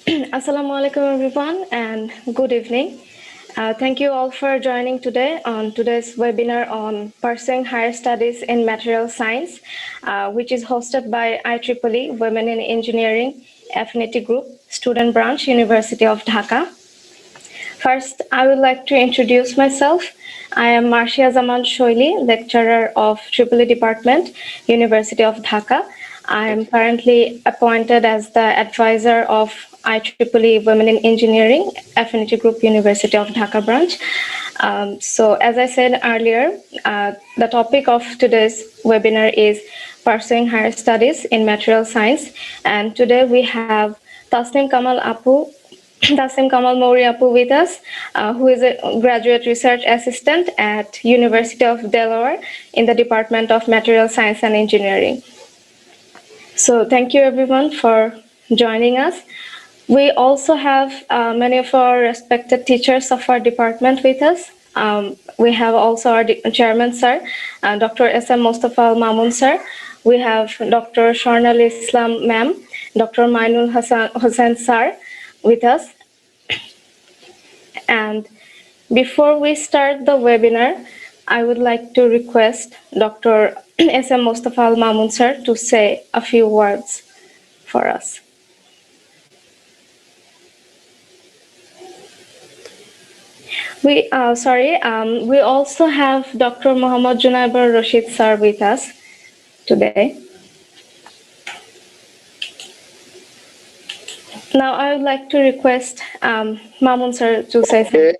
Assalamu alaikum everyone and good evening. Thank you all for joining today on today's webinar on Pursuing Higher Studies in Material Science, which is hosted by IEEE Women in Engineering Affinity Group, Student Branch, University of Dhaka. First, I would like to introduce myself. I am Marcia Zaman Shoili, lecturer of EEE Department, University of Dhaka. I am currently appointed as the advisor of IEEE Women in Engineering, Affinity Group, University of Dhaka branch. So, as I said earlier, the topic of today's webinar is Pursuing Higher Studies in Material Science. And today we have Tasnim Kamal Apu, Tasim Kamal Mouri Apu with us, who is a graduate research assistant at University of Delaware in the Department of Material Science and Engineering. So thank you everyone for joining us. We also have many of our respected teachers of our department with us. We have also our chairman, sir, Dr. S.M. Mustafa Al-Mamun, sir. We have Dr. Sharnal Islam, ma'am, Dr. Mainul Hussain, sir, with us. And before we start the webinar, I would like to request Dr. S.M. Mustafa Al-Mamun, sir, to say a few words for us. We also have Dr. Muhammad Junaber Rashid sir with us today. Now I would like to request Mamun sir to say something.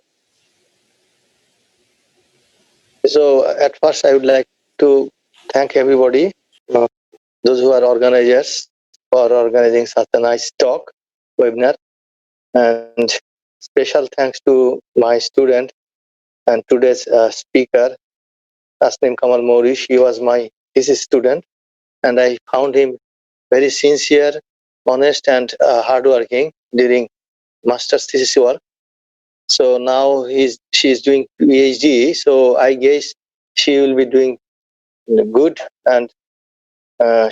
So at first I would like to thank everybody, those who are organizers, for organizing such a nice talk, webinar, and special thanks to my student and today's speaker, Tasnim Kamal Mouri. She was my thesis student, and I found him very sincere, honest, and hardworking during master's thesis work. So now she's doing PhD. So I guess she will be doing good, and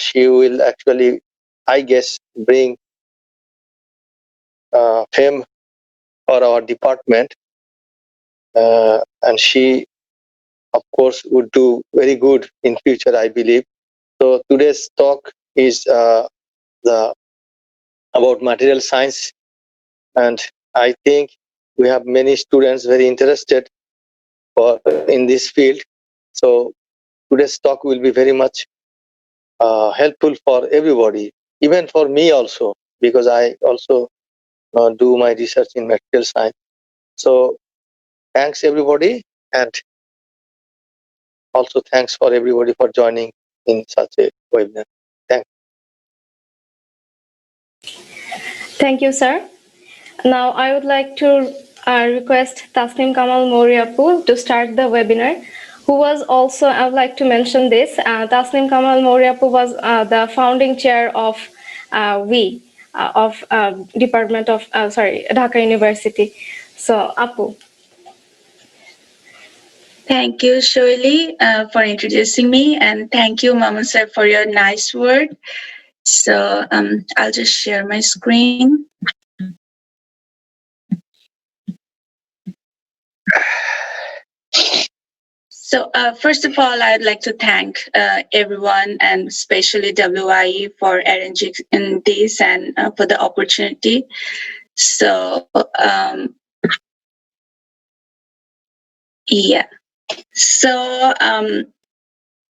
she will actually, I guess, bring fame for our department, and she, of course, would do very good in future, I believe. So today's talk is about material science, and I think we have many students very interested in this field. So today's talk will be very much helpful for everybody, even for me also, because I also do my research in material science. So thanks everybody, and also thanks for everybody for joining in such a webinar. Thanks. Thank you, sir. Now I would like to request Tasnim Kamal Mouri Apu to start the webinar, who was also, I would like to mention this, Tasnim Kamal Mouri Apu was the founding chair of Department of, Dhaka University. So, Apu. Thank you, Shoili, for introducing me, and thank you, Mamun sir, for your nice word. So I'll just share my screen. So first of all, I'd like to thank everyone, and especially WIE, for arranging this and for the opportunity. So yeah. So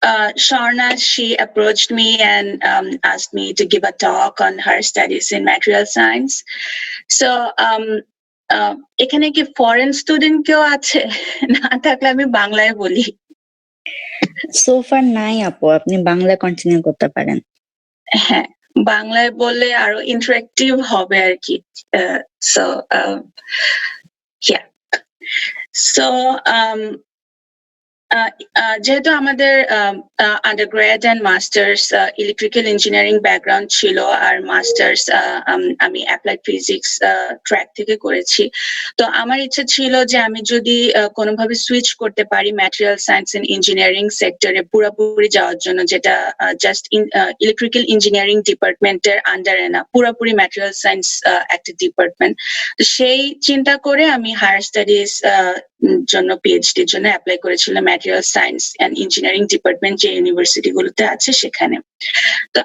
Sharna, she approached me and asked me to give a talk on her studies in material science. So এখানে কি foreign student কেউ আছে? না থাকলে আমি বাংলায় বলি। So far নাই আপু, আপনি বাংলা কন্টিনিউ করতে পারেন। হ্যাঁ, বাংলায় বললে আরো ইন্টারেক্টিভ হবে আর কি। So yeah. So যেহেতু আমাদের undergrad and masters electrical engineering background ছিল আর মাস্টার্স আমি অ্যাপ্লাইড ফিজিক্স ট্র্যাক থেকে করেছি, তো আমার ইচ্ছা ছিল যে আমি যদি কোনোভাবে সুইচ করতে পারি ম্যাটেরিয়াল সায়েন্স এন্ড ইঞ্জিনিয়ারিং সেক্টরে পুরোপুরি যাওয়ার জন্য, যেটা জাস্ট ইলেকট্রিক্যাল ইঞ্জিনিয়ারিং ডিপার্টমেন্টের আন্ডারে না, পুরোপুরি ম্যাটেরিয়াল সায়েন্স একটা ডিপার্টমেন্ট। তো সেই চিন্তা করে আমি হায়ার স্টাডিজ জন্য পিএইচডির জন্য অ্যাপ্লাই করেছিলাম material science and engineering department যে ইউনিভার্সিটি গুলোতে আছে সেখানে। তো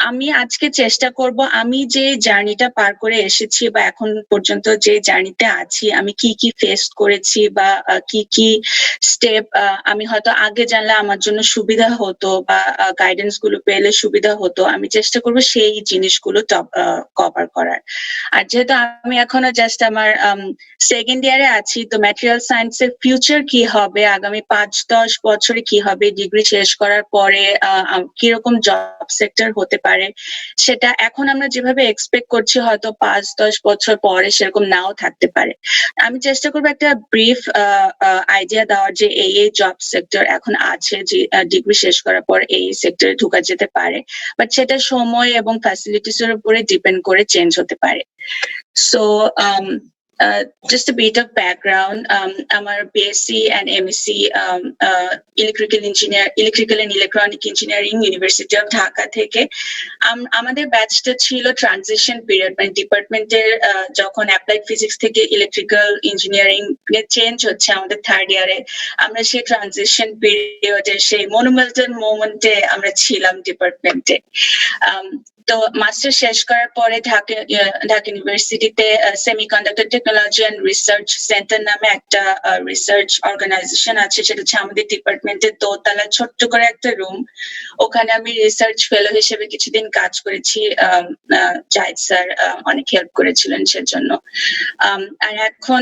আমি আজকে চেষ্টা করব আমি যে জার্নিটা পার করে এসেছি বা এখন পর্যন্ত যে জার্নিতে আছি, আমি কি কি ফেস করেছি বা কি কি স্টেপ আমি হয়তো আগে জানলে আমার জন্য সুবিধা হতো বা গাইডেন্স গুলো পেলে সুবিধা হতো, আমি চেষ্টা করব সেই জিনিসগুলো কভার করার। আর যেহেতু আমি এখনো জাস্ট আমার সেকেন্ড ইয়ারে আছি, তো ম্যাটেরিয়াল সায়েন্সের ফিউচার কি হবে, আগামী 5-10 বছরে কি হবে, ডিগ্রি শেষ করার পরে কিরকম জব সেক্টর হতে পারে, সেটা এখন আমরা যেভাবে এক্সপেক্ট করছি হয়তো 5-10 বছর পরে সেরকম নাও থাকতে পারে। আমি চেষ্টা করবো একটা ব্রিফ আইডিয়া দেওয়ার যে এই জব সেক্টর এখন আছে, যে ডিগ্রি শেষ করার পর এই সেক্টরে ঢোকা যেতে পারে, বাট সেটা সময় এবং ফ্যাসিলিটিস এর উপরে ডিপেন্ড করে চেঞ্জ হতে পারে। So just a bit of background. Our BSc and MSc electrical and electronic engineering University of Dhaka থেকে আমাদের ব্যাচটা ছিল ট্রানজিশন পিরিয়ড, মানে ডিপার্টমেন্টের যখন অ্যাপ্লাইড ফিজিক্স থেকে ইলেকট্রিক্যাল ইঞ্জিনিয়ারিং চেঞ্জ হচ্ছে আমাদের থার্ড ইয়ারে, আমরা সেই ট্রানজিশন পিরিয়ডে সেই মনুমেন্টাল মোমেন্টে আমরা ছিলাম ডিপার্টমেন্টে। তো মাস্টার শেষ করার পরে ঢাকা ইউনিভার্সিটিতে semiconductor technology and research centre নামে একটা রিসার্চ অর্গানাইজেশন আছে, সেটা হচ্ছে আমাদের ডিপার্টমেন্টের দোতলা ছোট্ট করে একটা রুম। ওখানে আমি রিসার্চ ফেলো হিসেবে কিছুদিন কাজ করেছি, জাহিদ স্যার অনেক হেল্প করেছিলেন সেজন্য। আর এখন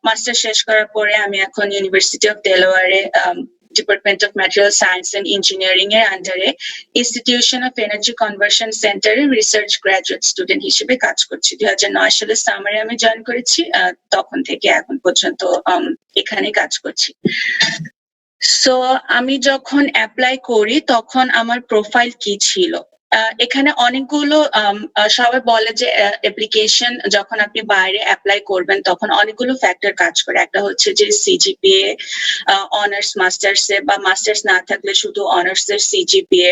মাস্টার শেষ করার পরে আমি এখন ইউনিভার্সিটি অফ ডেলাওয়্যারে department of material science and engineering এর আন্ডারে ইনস্টিটিউশন অফ এনার্জি কনভার্সন সেন্টারে রিসার্চ গ্রাজুয়েট স্টুডেন্ট হিসেবে কাজ করছি। 2009 সালের সামারে আমি জয়েন করেছি, তখন থেকে এখন পর্যন্ত এখানে কাজ করছি। সো আমি যখন অ্যাপ্লাই করি তখন আমার প্রোফাইল কি ছিল, এখানে অনেকগুলো সবাই বলে যে অ্যাপ্লিকেশন যখন আপনি বাইরে অ্যাপ্লাই করবেন তখন অনেকগুলো ফ্যাক্টর কাজ করে। একটা হচ্ছে যে সিজিপিএ, অনার্স মাস্টার্স এ বা মাস্টার্স না থাকলে শুধু অনার্স এর সিজিপিএ,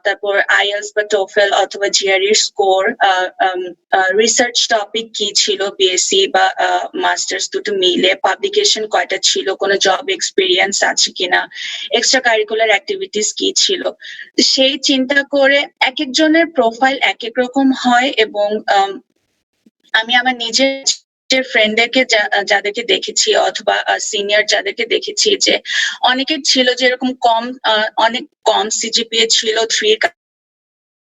তারপর আইএলস বা টোফেল অথবা জিআরই স্কোর, রিসার্চ টপিক কি ছিল বিএসসি বা মাস্টার্স দুটো মিলে, পাবলিকেশন কয়টা ছিল, কোনো জব এক্সপিরিয়েন্স আছে কিনা, এক্সট্রা কারিকুলার অ্যাক্টিভিটিস কি ছিল। সেই চিন্তা করে এক একজনের প্রোফাইল এক এক রকম হয় এবং আমি আমার নিজের ফ্রেন্ডদেরকে যাদেরকে দেখেছি অথবা সিনিয়র যাদেরকে দেখেছি, যে অনেকের ছিল যে এরকম অনেক কম সিজিপিএ ছিল, 3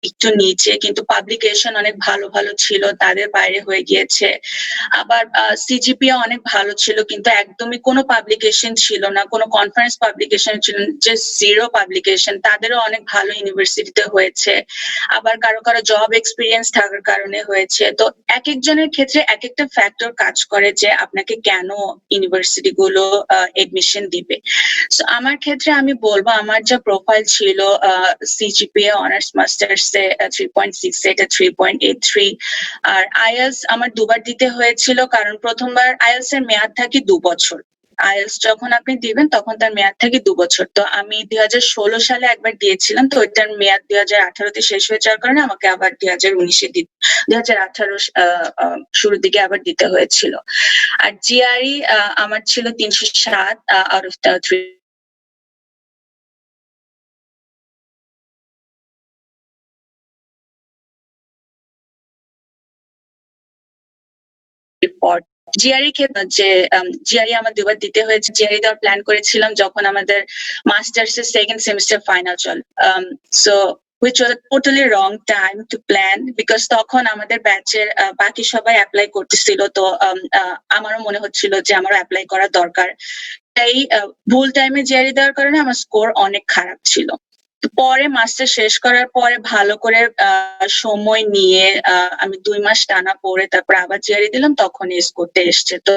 একটু নিচে, কিন্তু পাবলিকেশন অনেক ভালো ভালো ছিল, তাদের বাইরে হয়ে গিয়েছে। আবার সিজিপিএ অনেক ভালো ছিল কিন্তু একদমই কোনো পাবলিকেশন ছিল না, কোনো কনফারেন্স পাবলিকেশন ছিল না, জাস্ট 0 পাবলিকেশন, তাদেরও অনেক ভালো ইউনিভার্সিটিতে হয়েছে। আবার কারো কারো জব এক্সপিরিয়েন্স থাকার কারণে হয়েছে। তো এক একজনের ক্ষেত্রে এক একটা ফ্যাক্টর কাজ করে যে আপনাকে কেন ইউনিভার্সিটি গুলো এডমিশন দিবে। সো আমার ক্ষেত্রে আমি বলবো আমার যা প্রোফাইল ছিল, সিজিপিএ অনার্স মাস্টার্স 3.68 আর 3.83, আর আইএলস আমার 2 বার দিতে হয়েছিল, কারণ প্রথমবার আইএলস এর মেয়াদ থাকে 2 বছর। আইএলস যখন আপনি দিবেন তখন তার মেয়াদ থাকে 2 বছর। তো আমি 2016 সালে একবার দিয়েছিলাম, তো ওইটার মেয়াদ 2018-তে শেষ হয়ে যাওয়ার কারণে আমাকে আবার 2018 শুরুর দিকে আবার দিতে হয়েছিল। আর জিআরই আমার ছিল 307 আউট অফ 3 রিপোর্ট। জিআরই ক্ষেত্রে যে জিআরই আমার 2 বার দিতে হয়েছে। জিআরই দেওয়ার প্ল্যান করেছিলাম যখন আমাদের মাস্টার্স এর সেকেন্ড সেমিস্টার ফাইনাল চলে, so which was a totally wrong time to plan because তখন আমাদের ব্যাচের বাকি সবাই অ্যাপ্লাই করতেছিল, তো আমারও মনে হচ্ছিল যে আমারও অ্যাপ্লাই করা দরকার। তাই ভুল টাইমে জিআরই দেওয়ার কারণে আমার স্কোর অনেক খারাপ ছিল। পরে মাস্টার শেষ করার পরে ভালো করে সময় নিয়ে আমি 2 মাস টানা পড়ে তারপর আবার জিআরই দিলাম, তখন এই স্কোরটা এসছে। তো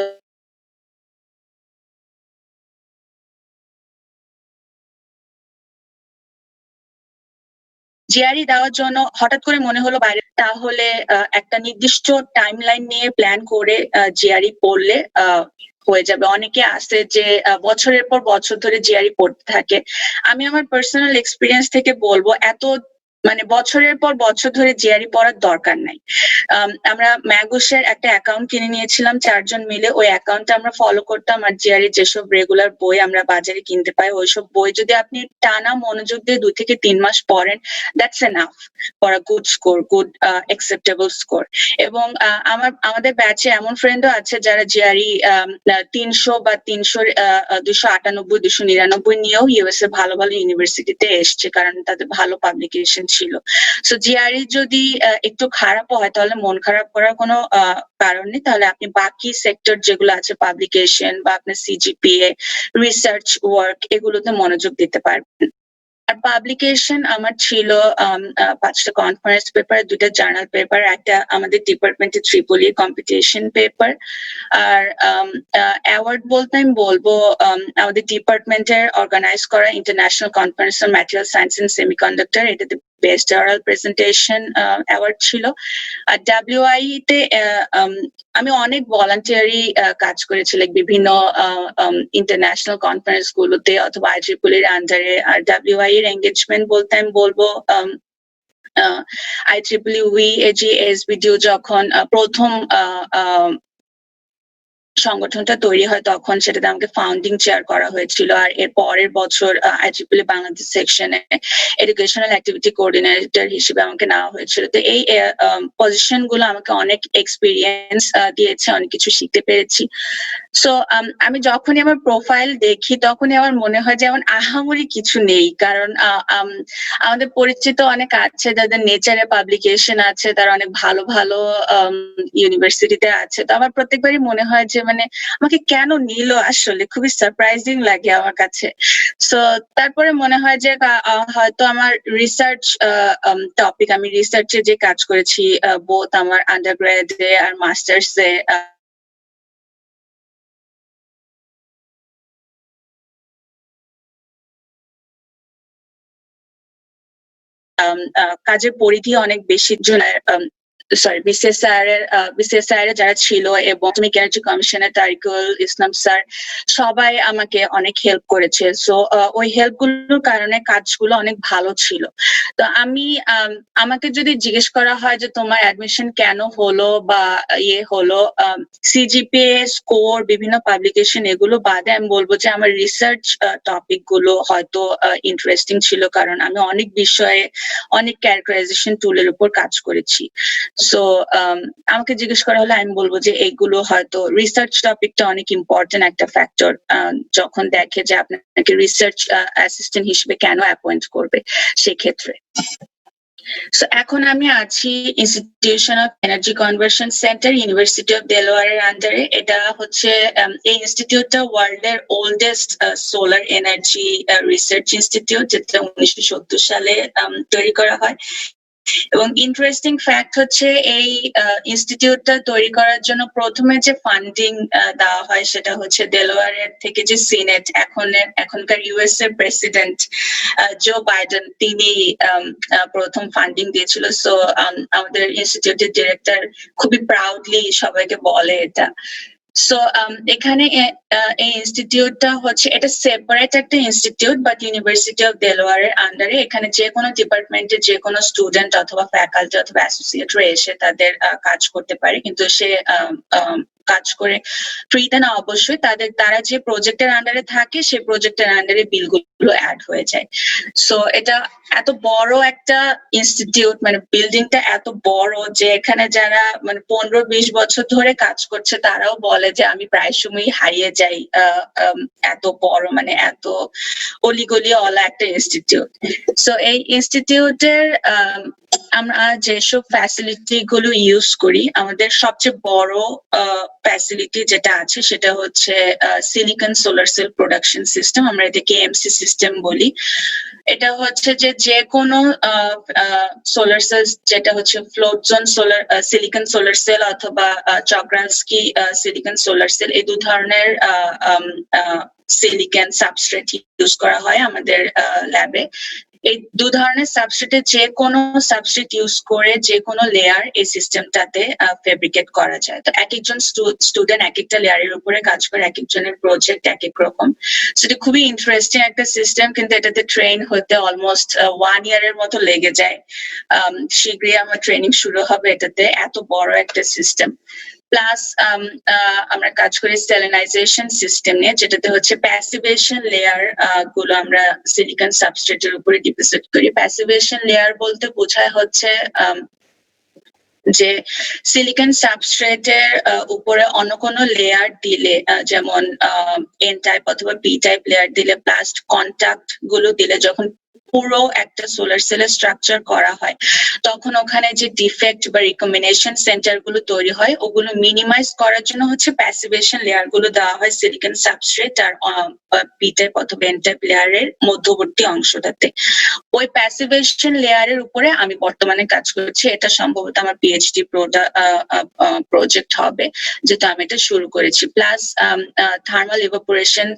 জিআরই দেওয়ার জন্য হঠাৎ করে মনে হলো বাইরে, তাহলে একটা নির্দিষ্ট টাইমলাইন নিয়ে প্ল্যান করে জিআরই পড়লে হয়ে যাবে। অনেকে আছে যে বছরের পর বছর ধরে জিআরই পড়তে থাকে। আমি আমার পার্সোনাল এক্সপিরিয়েন্স থেকে বলবো, এত মানে বছরের পর বছর ধরে জিআরই পড়ার দরকার নাই। আমরা ম্যাগুসের একটা অ্যাকাউন্ট কিনে নিয়েছিলাম 4 জন মিলে। ওই অ্যাকাউন্টটা আমরা ফলো করতাম, আর জিআরই যেসব রেগুলার বই আমরা বাজারে কিনতে পাই, ওইসব বই যদি আপনি টানা মনোযোগ দিয়ে 2 থেকে 3 মাস পড়েন, that's enough for a good score, good acceptable score. এবং আমাদের ব্যাচে এমন ফ্রেন্ডও আছে যারা জিআরই 300 বা 298 299 নিয়েও ইউএসএ ভালো ভালো ইউনিভার্সিটিতে এসছে, কারণ তাদের ভালো পাবলিকেশন ছিল। সো জিআরই যদি একটু খারাপ হয় তাহলে মন খারাপ করার কোনো কারণ নেই। তাহলে আপনি বাকি সেক্টর যেগুলো আছে, পাবলিকেশন বা আপনার সিজিপিএ, রিসার্চ ওয়ার্ক, এগুলোতে মনোযোগ দিতে পারবেন। আর পাবলিকেশন আমার ছিল 5টা কনফারেন্স পেপার, 2টা জার্নাল পেপার, একটা আমাদের ডিপার্টমেন্টের ট্রিপলি কম্পিটিশন পেপার। আর অ্যাওয়ার্ড বলতে আমি বলবো আমাদের ডিপার্টমেন্টের অর্গানাইজ করা international conference on material science and semiconductor, এটাতে বেস্ট অরাল প্রেজেন্টেশন অ্যাওয়ার্ড ছিল। আর ডাব্লিউআই তে আমি অনেক ভলান্টিয়ারি কাজ করেছি, বিভিন্ন ইন্টারন্যাশনাল কনফারেন্স গুলোতে অথবা IEEE এর আন্ডারে। আর ডাব্লিউআই এর এঙ্গেজমেন্ট বলতে আমি বলবো IEEE AGSBDO যখন প্রথম সংগঠনটা তৈরি হয় তখন সেটাতে আমাকে ফাউন্ডিং চেয়ার করা হয়েছিল। আর এর পরের বছর IEEE বাংলাদেশ সেকশনে এডুকেশনাল অ্যাক্টিভিটি কোঅর্ডিনেটর হিসেবে আমাকে নেওয়া হয়েছিল। তো এই পজিশন গুলো আমাকে অনেক এক্সপিরিয়েন্স দিয়েছে, অনেক কিছু শিখতে পেরেছি। সো আমি যখনই আমার প্রোফাইল দেখি তখনই আমার মনে হয় যে এমন আহামরি কিছু নেই, কারণ আমাদের পরিচিত অনেক আছে যাদের নেচারে পাবলিকেশন আছে, তারা অনেক ভালো ভালো ইউনিভার্সিটিতে আছে। তো আমার প্রত্যেকবারই মনে হয় যে মানে আমাকে কেন নিল, আসলে খুবই সারপ্রাইজিং লাগে আমার কাছে। সো তারপরে মনে হয় যে হয়তো আমার রিসার্চ টপিক, আমি রিসার্চে যে কাজ করেছি বোথ আমার আন্ডারগ্রেডে আর মাস্টার্সে, কাজের পরিধি অনেক বেশি। বিসিএসআই এর যারা ছিল এবং অ্যাটমিক এনার্জি কমিশনের তারিকুল ইসলাম স্যার, সবাই আমাকে অনেক হেল্প করেছে। সো ওই হেল্প গুলোর কারণে কাজগুলো অনেক ভালো ছিল। তো আমাকে যদি জিজ্ঞেস করা হয় যে তোমার অ্যাডমিশন কেন হলো বা হলো, সিজিপিএ স্কোর, বিভিন্ন পাবলিকেশন, এগুলো বাদে আমি বলবো যে আমার রিসার্চ টপিক গুলো হয়তো ইন্টারেস্টিং ছিল, কারণ আমি অনেক বিষয়ে অনেক ক্যারেক্টারাইজেশন টুলের উপর কাজ করেছি। সো আমাকে জিজ্ঞেস করা হলে আমি বলবো যে এইগুলো হয়তো রিসার্চ টপিকটা অনেক ইম্পর্টেন্ট একটা ফ্যাক্টর, যখন দেখে যে আপনাকে রিসার্চ অ্যাসিস্ট্যান্ট হিসেবে কেন অ্যাপয়েন্ট করবে সেক্ষেত্রে। সো এখন আমি আছি institution of energy conversion center, university of দেলোয়ারের আন্ডারে। এটা হচ্ছে এই ইনস্টিটিউটটা ওয়ার্ল্ড এর oldest solar energy research institute, যেটা 1970 সালে তৈরি করা হয়। এবং ইন্টারেস্টিং ফ্যাক্ট হচ্ছে এই ইনস্টিটিউটটা তৈরি করার জন্য প্রথমে যে ফান্ডিং দেওয়া হয় সেটা হচ্ছে দেলোয়ারের থেকে যে সিনেট, এখনকার ইউএস এর প্রেসিডেন্ট জো বাইডেন, তিনি প্রথম ফান্ডিং দিয়েছিল। সো আমাদের ইনস্টিটিউটের ডিরেক্টর খুবই প্রাউডলি সবাইকে বলে এটা। সো এখানে এই ইনস্টিটিউটটা হচ্ছে, এটা সেপারেট একটা ইনস্টিটিউট, বাট ইউনিভার্সিটি অফ দেলোয়ারের আন্ডারে। এখানে যে কোনো ডিপার্টমেন্টের যে কোনো স্টুডেন্ট অথবা ফ্যাকাল্টি অথবা অ্যাসোসিয়েটরা এসে তাদের কাজ করতে পারে, কিন্তু সে কাজ করে ফ্রিতে না অবশ্যই, তারা যে প্রজেক্টের আন্ডারে থাকে সেই প্রজেক্টের আন্ডারে বিলগুলো অ্যাড হয়ে যায়। সো এটা এত বড় একটা ইনস্টিটিউট, মানে বিল্ডিংটা এত বড় যে এখানে যারা মানে 15-20 বছর ধরে কাজ করছে তারাও বলে যে আমি প্রায় সময়ই হারিয়ে যাই, এত বড়, মানে এত অলিগলি ওয়ালা একটা ইনস্টিটিউট। সো এই ইনস্টিটিউটের আমরা যেসব ফ্যাসিলিটি গুলো ইউজ করি, আমাদের সবচেয়ে বড় ফ্যাসিলিটি যেটা আছে সেটা হচ্ছে silicon solar cell production system, আমরা এটাকে এমসি সিস্টেম বলি। এটা হচ্ছে যে কোনো সোলার সেল, যেটা হচ্ছে float zone solar silicon solar cell অথবা চক্রালস্কি সিলিকন সোলার সেল, এই দু ধরনের সিলিকন সাবস্ট্রেট ইউজ করা হয় আমাদের ল্যাবে। এই দু ধরনের সাবস্ট্রেটে যে কোনো সাবস্ট্রেট ইউজ করে যে কোনো লেয়ার এই সিস্টেমটাতে ফেব্রিকেট করা যায়। তো এক একজন স্টুডেন্ট এক একটা লেয়ারের উপরে কাজ করে, এক একজনের প্রজেক্ট এক এক রকম। সেটা খুবই ইন্টারেস্টিং একটা সিস্টেম, কিন্তু এটাতে ট্রেন হতে অলমোস্ট 1 ইয়ারের মতো লেগে যায়। শীঘ্রই আমার ট্রেনিং শুরু হবে এটাতে, এত বড় একটা সিস্টেম। প্লাস আমরা কাজ করি স্টেলিনাইজেশন সিস্টেম নিয়ে, যেটাতে হচ্ছে প্যাসিভেশন লেয়ার গুলো আমরা সিলিকন সাবস্ট্রেটের উপরে ডিপোজিট করি। প্যাসিভেশন লেয়ার বলতে বোঝায় হচ্ছে যে সিলিকন সাবস্ট্রেটের উপরে অন্য কোনো লেয়ার দিলে, যেমন এন টাইপ অথবা পি টাইপ লেয়ার দিলে, প্লাস কন্টাক্ট গুলো দিলে, যখন পুরো একটা সোলার সেলের স্ট্রাকচার করা হয়, তখন ওখানে যে ডিফেক্ট বা রিকম্বিনেশন সেন্টার গুলো তৈরি হয়, ওগুলো মিনিমাইজ করার জন্য হচ্ছে প্যাসিভেশন লেয়ার গুলো দেওয়া হয় সিলিকন সাবস্ট্রেট আর পি টাইপ অথবা এন টাইপ লেয়ারের মধ্যবর্তী অংশটাতে। ওই প্যাসিভেশন লেয়ারের উপরে আমি বর্তমানে কাজ করছি। এটা সম্ভবত আমার পিএইচডি প্রজেক্ট হবে, যেটা আমি এটা শুরু করেছি। প্লাস থার্মাল ইভাপোরেশন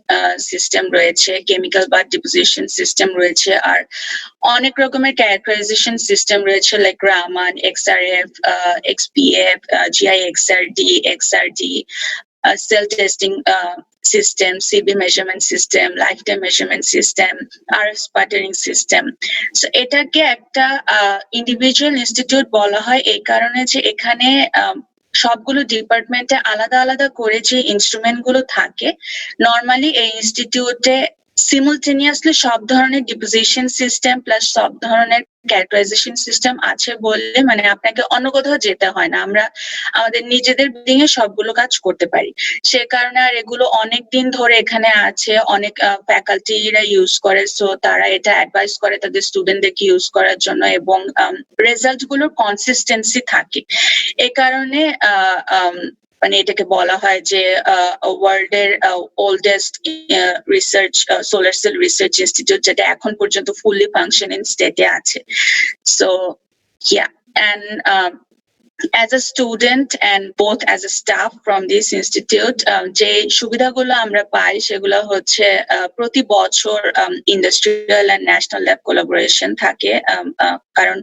সিস্টেম রয়েছে, কেমিক্যাল বার্ড ডিপোজিশন সিস্টেম রয়েছে, আর অনেক রকমের ক্যারেক্টারাইজেশন সিস্টেম রয়েছে, like Raman, XRF, XPF, GIXRD, XRD, cell testing system, CB measurement system, lifetime measurement system, RF sputtering system. So এটাকে একটা ইন্ডিভিজুয়াল ইনস্টিটিউট বলা হয় এই কারণে যে এখানে সবগুলো ডিপার্টমেন্টে আলাদা আলাদা করে যে ইনস্ট্রুমেন্ট গুলো থাকে, নর্মালি এই ইনস্টিটিউটে সিমultaneously সব ধরনের ডিপোজিশন সিস্টেম প্লাস সব ধরনের ক্যারেক্টারাইজেশন সিস্টেম আছে বললে মানে আপনাকে অন্য কোথাও যেতে হয় না, আমরা আমাদের নিজেদের বিল্ডিং এ সবগুলো কাজ করতে পারি। সে কারণে আর এগুলো অনেক দিন ধরে এখানে আছে, অনেক ফ্যাকাল্টিরা ইউজ করে, সো তারা এটা অ্যাডভাইস করে তাদের স্টুডেন্টদেরকে ইউজ করার জন্য, এবং রেজাল্ট গুলোর কনসিস্টেন্সি থাকে। এ কারণে মানে এটাকে বলা হয় যে ওয়ার্ল্ড এর oldest research solar cell research institute, যেটা এখন পর্যন্ত ফুললি ফাংশনিং স্টেটে আছে। So yeah, and as a student and both as a staff from this institute, যে সুবিধাগুলো আমরা পাই সেগুলো হচ্ছে প্রতি বছর industrial and national lab collaboration থাকে, কারণ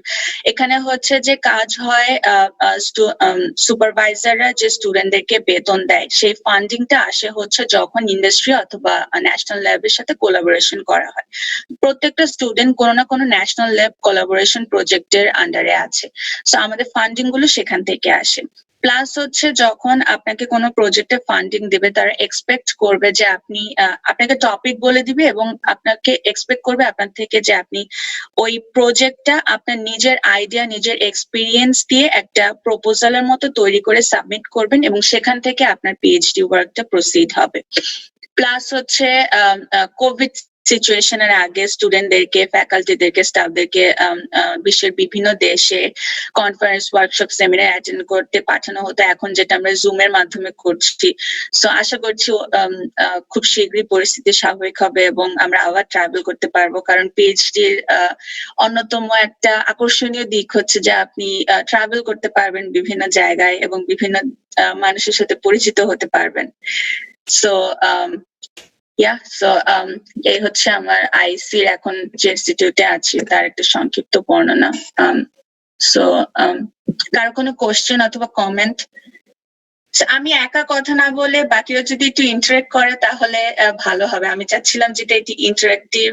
এখানে হচ্ছে যে কাজ হয় সুপারভাইজাররা যে স্টুডেন্টদেরকে বেতন দেয়, সেই ফান্ডিংটা আসে হচ্ছে যখন ইন্ডাস্ট্রি অথবা ন্যাশনাল ল্যাবের সাথে কোলাবোরেশন করা হয়। প্রত্যেকটা স্টুডেন্ট কোনো না কোনো ন্যাশনাল ল্যাব কোলাবোরেশন প্রজেক্টের আন্ডারে আছে, সো আমাদের ফান্ডিং গুলো সেখান থেকে আসে। প্লাস হচ্ছে যখন আপনাকে কোনো প্রজেক্টে ফান্ডিং দিবে, তারা এক্সপেক্ট করবে যে আপনি আপনাকে টপিক বলে দিবে এবং আপনাকে এক্সপেক্ট করবে আপনার থেকে যে আপনি ওই প্রজেক্টটা আপনার নিজের আইডিয়া, নিজের এক্সপিরিয়েন্স দিয়ে একটা প্রপোজালের মতো তৈরি করে সাবমিট করবেন, এবং সেখান থেকে আপনার পিএইচডি ওয়ার্কটা প্রসিড হবে। প্লাস হচ্ছে কোভিড সিচুয়েশনের আগে স্টুডেন্টদেরকে, ফ্যাকাল্টিদেরকে, স্টাফদেরকে বিশ্বের বিভিন্ন দেশে কনফারেন্স, ওয়ার্কশপ, সেমিনার অ্যাটেন্ড করতে পাঠানো হতো, এখন যেটা আমরা জুমের মাধ্যমে করছি। সো আশা করছি খুব শীঘ্রই পরিস্থিতি স্বাভাবিক হবে এবং আমরা আবার ট্রাভেল করতে পারবো, কারণ পিএইচডির অন্যতম একটা আকর্ষণীয় দিক হচ্ছে যে আপনি ট্রাভেল করতে পারবেন বিভিন্ন জায়গায় এবং বিভিন্ন মানুষের সাথে পরিচিত হতে পারবেন। সো এই হচ্ছে আমার আইসির এখন যে ইনস্টিটিউটে আছি তার একটা সংক্ষিপ্ত বর্ণনা। সো কারো কোনো কোশ্চেন অথবা কমেন্ট? আমি একা কথা না বলে বাকিরা যদি একটু ইন্টারেক্ট করে তাহলে ভালো হবে। আমি চাচ্ছিলাম যেটা একটি ইন্টারেক্টিভ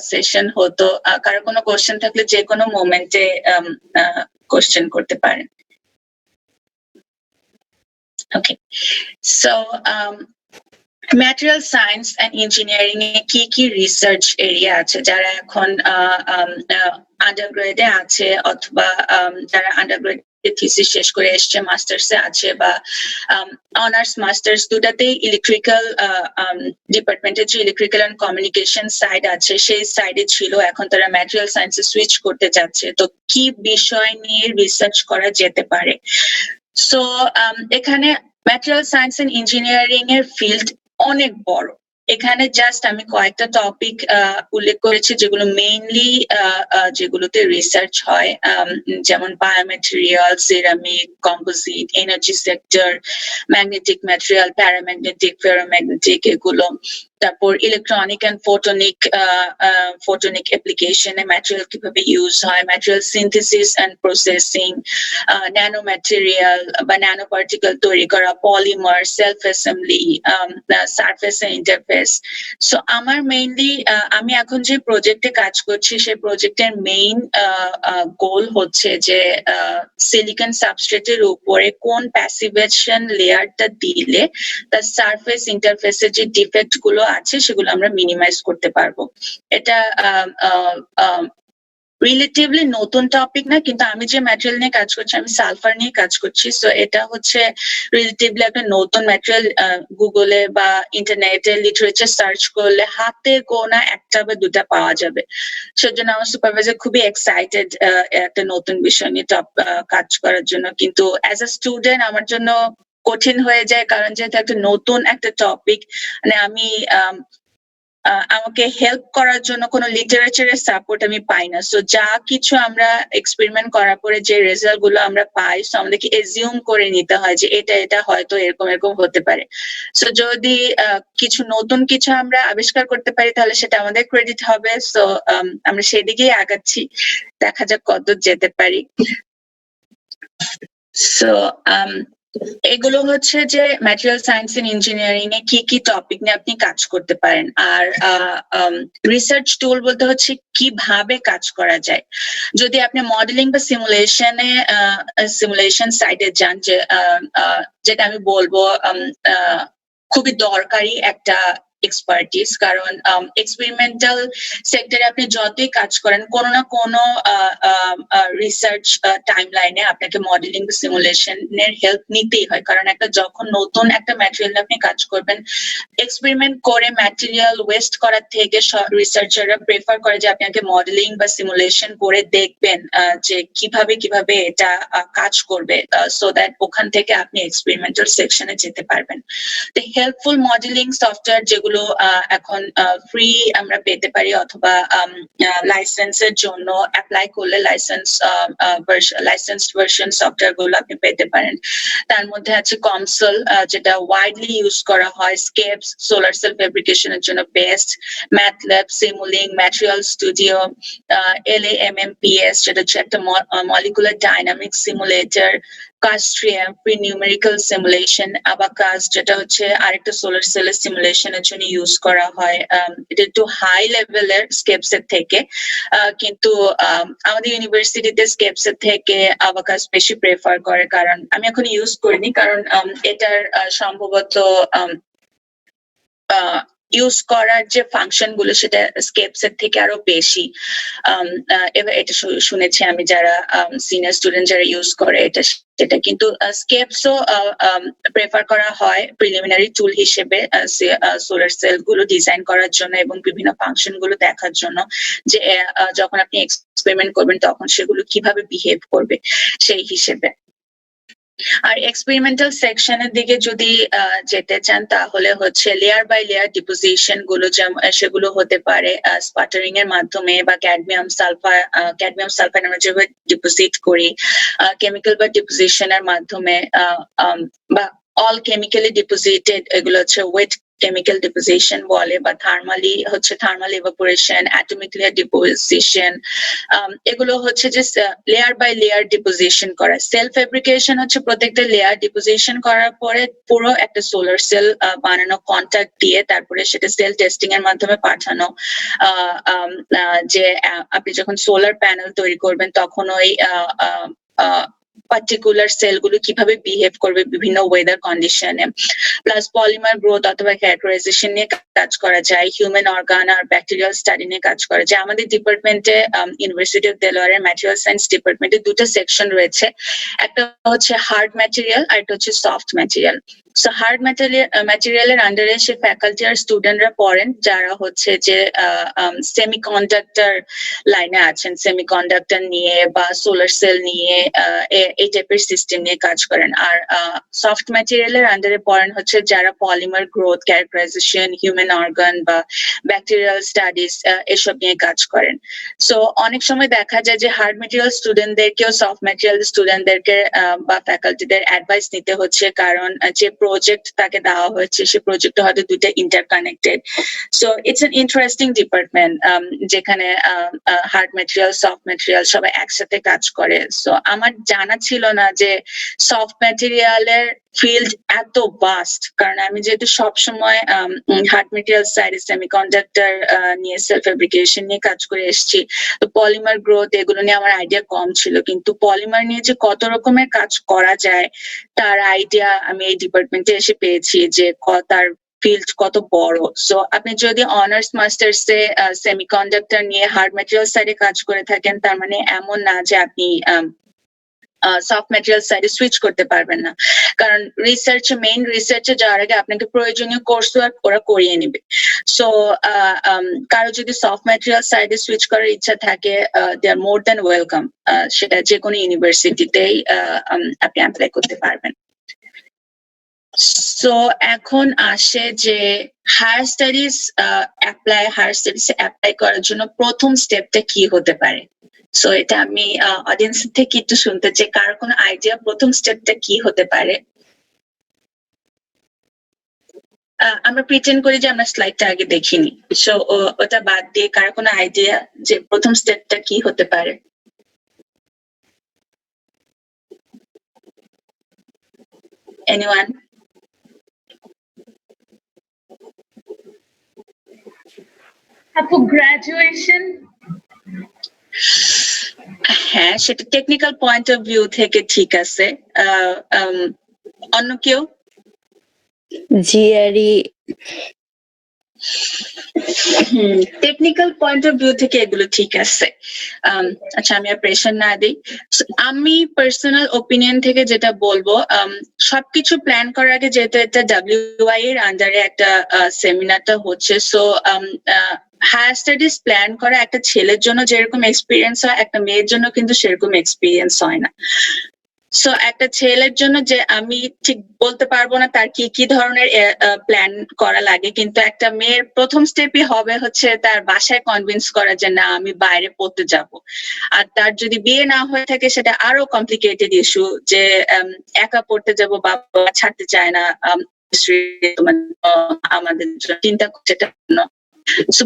সেশন হতো। কারো কোনো কোশ্চেন থাকলে যে কোনো মোমেন্টে কোশ্চেন করতে পারেন। Okay, so material science and engineering এ কি কি রিসার্চ এরিয়া আছে? যারা এখন আন্ডারগ্রেডে আছে অথবা যারা আন্ডারগ্রেড থিসিস শেষ করে এসছে, মাস্টার্সে আছে বা অনার্স মাস্টার্স দুটাতেই ইলেকট্রিক্যাল ডিপার্টমেন্টের যে ইলেকট্রিক্যাল এন্ড কমিউনিকেশন সাইড আছে সেই সাইডে ছিল, এখন তারা ম্যাটেরিয়াল সায়েন্সে সুইচ করতে যাচ্ছে। তো কি বিষয় নিয়ে রিসার্চ করা যেতে পারে? সো এখানে ম্যাটেরিয়াল সায়েন্স এন্ড ইঞ্জিনিয়ারিং এর ফিল্ড অনেক বড়। এখানে জাস্ট আমি কয়েকটা টপিক উল্লেখ করেছি যেগুলো মেইনলি যেগুলোতে রিসার্চ হয়, যেমন biomaterial, ceramic, composite, energy sector, magnetic material, paramagnetic, ferromagnetic, এগুলো। তারপর ইলেকট্রনিক এন্ড ফোটনিক অ্যাপ্লিকেশনে ম্যাটেরিয়াল কিভাবে ইউজ হয়, material synthesis and processing, nano material বা ন্যানো পার্টিকেল তৈরি করা, polymer, self assembly, surface and interface. So আমার মেইনলি আমি এখন যে প্রজেক্টে কাজ করছি সেই প্রজেক্টের মেইন গোল হচ্ছে যে সিলিকন সাবস্ট্রেটের উপরে কোন প্যাসিভেশন লেয়ারটা দিলে তার সারফেস ইন্টারফেসের যে ডিফেক্ট গুলো আছে সেগুলো আমরা মিনিমাইজ করতে পারবো। এটা রিলেটিভলি নতুন টপিক না, কিন্তু আমি যে ম্যাটেরিয়াল নিয়ে কাজ করছি আমি সালফার নিয়ে কাজ করছি। সো এটা হচ্ছে রিলেটিভলি একটা নতুন ম্যাটেরিয়াল। গুগলে বা ইন্টারনেটে লিটারেচার সার্চ করলে হাতে গোনা একটা বা দুটা পাওয়া যাবে। সেজন্য আমার সুপারভাইজার খুবই এক্সাইটেড একটা নতুন বিষয় নিয়ে কাজ করার জন্য, কিন্তু অ্যাজ আ স্টুডেন্ট আমার জন্য কঠিন হয়ে যায়, কারণ যেহেতু একটা নতুন একটা টপিক, মানে আমি আমাকে হেল্প করার জন্য কোনো লিটারেচারের সাপোর্ট আমি পাই না। সো যা কিছু আমরা এক্সপেরিমেন্ট করার পরে যে রেজাল্ট গুলো আমরা পাই, সো আমাদেরকে এজিউম করে নিতে হয় যে এটা হয়তো এরকম এরকম হতে পারে। সো যদি কিছু নতুন কিছু আমরা আবিষ্কার করতে পারি তাহলে সেটা আমাদের ক্রেডিট হবে। সো আমরা সেদিকেই আগাচ্ছি, দেখা যাক কতদূর যেতে পারি। সো এগুলো হচ্ছে যে ম্যাটেরিয়াল সায়েন্স এন্ড ইঞ্জিনিয়ারিং এ কি কি টপিক নিয়ে আপনি কাজ করতে পারেন। আর রিসার্চ টুল বলতে হচ্ছে কিভাবে কাজ করা যায়। যদি আপনি মডেলিং বা সিমুলেশন সাইডে যান, যেটা আমি বলবো খুবই দরকারি একটা এক্সপার্টিস, কারণ এক্সপেরিমেন্টাল সেক্টরে আপনি যতই কাজ করেন কোনো না কোনো রিসার্চ টাইমলাইনে আপনাকে মডেলিং বা সিমুলেশনের হেল্প নিতেই হয়। কারণ যখন নতুন একটা ম্যাটেরিয়াল আপনি কাজ করবেন, এক্সপেরিমেন্ট করে ম্যাটেরিয়াল ওয়েস্ট করার থেকে রিসার্চাররা প্রেফার করে যে আপনি আগে মডেলিং বা সিমুলেশন করে দেখবেন যে কিভাবে এটা কাজ করবে, সো দ্যাট ওখান থেকে আপনি এক্সপেরিমেন্টাল সেকশনে যেতে পারবেন। তো হেল্পফুল মডেলিং সফটওয়্যার যেগুলো এখন ফ্রি আমরা পেতে পারি, অথবা লাইসেন্সের জন্য অ্যাপ্লাই করলে লাইসেন্সড ভার্সন সফটওয়্যার গুলো আপনি পেতে পারেন। তার মধ্যে আছে কমসল, যেটা ওয়াইডলি ইউজ করা হয়, স্কেপস সোলার সেল ফেব্রিকেশনের জন্য best, MATLAB, Simulink, material studio, LAMMPS যেটা হচ্ছে একটা মলিকুলার ডাইনামিক সিমুলেটর, কাস্ট্রিয়াম প্রি নিউমেরিক্যাল সিমুলেশন, আবাকাস যেটা হচ্ছে আরেকটা সোলার সেলের সিমুলেশনের জন্য ইউজ করা হয়। এটা একটু হাই লেভেলের স্কেপস এর থেকে, কিন্তু আমাদের ইউনিভার্সিটিতে স্কেপস এর থেকে আবাকাস বেশি প্রেফার করে, কারণ আমি এখন ইউজ করিনি, কারণ এটার সম্ভবত ইউজ করার যে ফাংশন গুলো সেটা স্কেপস এর থেকে আরো বেশি। এবার এটা শুনেছি আমি যারা সিনিয়র স্টুডেন্ট যারা ইউজ করে সেটা, কিন্তু স্কেপসও প্রেফার করা হয় প্রিলিমিনারি টুল হিসেবে সোলার সেল গুলো ডিজাইন করার জন্য এবং বিভিন্ন ফাংশন গুলো দেখার জন্য, যে যখন আপনি এক্সপেরিমেন্ট করবেন তখন সেগুলো কিভাবে বিহেভ করবে সেই হিসেবে। আর এক্সপেরিমেন্টাল সেকশনের দিকে যদি যেতে চান তাহলে হচ্ছে লেয়ার বাই লেয়ার ডিপোজিশন গুলো, সেগুলো হতে পারে স্পাটারিং এর মাধ্যমে বা ক্যাডমিয়াম সালফাইড আমরা যেভাবে ডিপোজিট করি, কেমিক্যাল বা ডিপোজিশনের মাধ্যমে, বা অল কেমিক্যালি ডিপোজিটেড, এগুলো হচ্ছে ওয়েট কেমিক্যাল ডিপোজিশন বলে, বা thermal evaporation, atomic layer deposition. এগুলো হচ্ছে যে লেয়ার বাই লেয়ার ডিপোজিশন করা। সেল ফেব্রিকেশন হচ্ছে প্রত্যেকটা লেয়ার ডিপোজিশন করার পরে পুরো একটা সোলার সেল বানানো, কন্টাক্ট দিয়ে তারপরে সেটা সেল টেস্টিং এর মাধ্যমে পাঠানো। যে আপনি যখন সোলার প্যানেল তৈরি করবেন তখন ওই পার্টিকুলার সেল গুলো কিভাবে বিহেভ করবে বিভিন্ন ওয়েদার কন্ডিশনে। প্লাস পলিমার গ্রোথ অথবা ক্যারেক্টারাইজেশন নিয়ে কাজ করা যায়, হিউম্যান অর্গান আর ব্যাকটেরিয়াল স্টাডি নিয়ে কাজ করা যায়। আমাদের ডিপার্টমেন্টে ইউনিভার্সিটি অফ দেলোয়ারের ম্যাটেরিয়াল সায়েন্স ডিপার্টমেন্টে দুটো সেকশন রয়েছে, একটা হচ্ছে হার্ড ম্যাটেরিয়াল আর একটা হচ্ছে সফট ম্যাটেরিয়াল। সো হার্ড ম্যাটেরিয়ালের আন্ডারে সে ফ্যাকাল্টি আর স্টুডেন্টরা পড়েন যারা হচ্ছে যে সেমিকন্ডাক্টর লাইনে আছেন, সেমিকন্ডাক্টর নিয়ে বা সোলার সেল নিয়ে এই টাইপের সিস্টেম নিয়ে কাজ করেন। আর সফট ম্যাটেরিয়ালের আন্ডারে পড়েন হচ্ছে যারা polymer growth, characterisation, human human organ বা ব্যাকটেরিয়াল স্টাডিজ এসব নিয়ে কাজ করেন। সো অনেক সময় দেখা যায় যে হার্ড ম্যাটেরিয়াল স্টুডেন্টদেরকেও সফট ম্যাটেরিয়াল স্টুডেন্টদেরকে বা ফ্যাকাল্টিদের অ্যাডভাইস নিতে হচ্ছে, কারণ যে প্রজেক্ট তাকে দেওয়া হয়েছে সে প্রজেক্ট হয়তো দুইটা interconnected. So it's an interesting department যেখানে হার্ড ম্যাটেরিয়াল সফট ম্যাটেরিয়াল সবাই একসাথে কাজ করে। সো আমার জানা ছিল না যে সফট ম্যাটেরিয়ালের ফিল্ড এত ভাস্ট, কারণ আমি যেহেতু সবসময় হার্ড ম্যাটেরিয়াল সাইডে সেমিকন্ডাক্টর নিয়ে সেলফ ফেব্রিকেশন নিয়ে কাজ করে এসেছি, তো পলিমার গ্রোথ এগুলো নিয়ে আমার আইডিয়া কম ছিল, কিন্তু পলিমার নিয়ে যে কত রকমের কাজ করা যায় তার আইডিয়া আমি এই ডিপার্টমেন্টে এসে পেয়েছি, যে তার ফিল্ড কত বড়। সো আপনি যদি অনার্স মাস্টার্স এ সেমিকন্ডাক্টর নিয়ে হার্ড ম্যাটেরিয়াল সাইডে কাজ করে থাকেন, তার মানে এমন না যে আপনি সফট ম্যাটেরিয়াল সাইডে সুইচ করতে পারবেন না, কারণ মেইন রিসার্চে যাওয়ার আগে আপনাকে প্রয়োজনীয় কোর্স ওয়ার্ক ওরা করিয়ে নেবে। সো কারো যদি সফট ম্যাটেরিয়াল সাইডে সুইচ করার ইচ্ছা থাকে, দে আর মোর দ্যান ওয়েলকাম, সেটা যে কোনো ইউনিভার্সিটিতেই আপনি অ্যাপ্লাই করতে পারবেন। সো এখন আসে যে হায়ার স্টাডিজ অ্যাপ্লাই করার জন্য প্রথম স্টেপটা কি হতে পারে। সো এটা আমি অডিয়েন্স থেকে একটু শুনতে চাই, কার কোনো আইডিয়া প্রথম স্টেপটা কি হতে পারে? আমরা প্রিটেন্ড করি যে আমরা স্লাইডটা আগে দেখিনি, সো ওটা বাদ দিয়ে কার কোনো আইডিয়া যে প্রথম স্টেপটা কি হতে পারে? এনিওয়ান? আপু গ্রাজুয়েশন। হ্যাঁ, সেটা টেকনিক্যাল পয়েন্ট অফ ভিউ থেকে ঠিক আছে। অন্য কেউ? GRE. Technical point of view থেকে এগুলো ঠিক আছে। আচ্ছা, আমি আর প্রেশার না দিই। আমি পার্সোনাল ওপিনিয়ন থেকে যেটা বলবো, সবকিছু প্ল্যান করার আগে, যেহেতু এটা WI এর আন্ডারে একটা সেমিনারটা হচ্ছে, সো হায়ার স্টাডিজ প্ল্যান করা একটা ছেলের জন্য যেরকম এক্সপিরিয়েন্স হয়, একটা মেয়ের জন্য কিন্তু সেরকম এক্সপিরিয়েন্স হয় না। সো একটা ছেলের জন্য যে আমি ঠিক বলতে পারবো না তার কি কি ধরনের প্ল্যান করা লাগে, কিন্তু একটা মেয়ের প্রথম স্টেপই হবে হচ্ছে তার বাসায় কনভিন্স করা যে না আমি বাইরে পড়তে যাব। আর তার যদি বিয়ে না হয়ে থাকে সেটা আরো কমপ্লিকেটেড ইস্যু, যে একা পড়তে যাব, বাবা ছাড়তে চায় না, আমাদের চিন্তা করছে।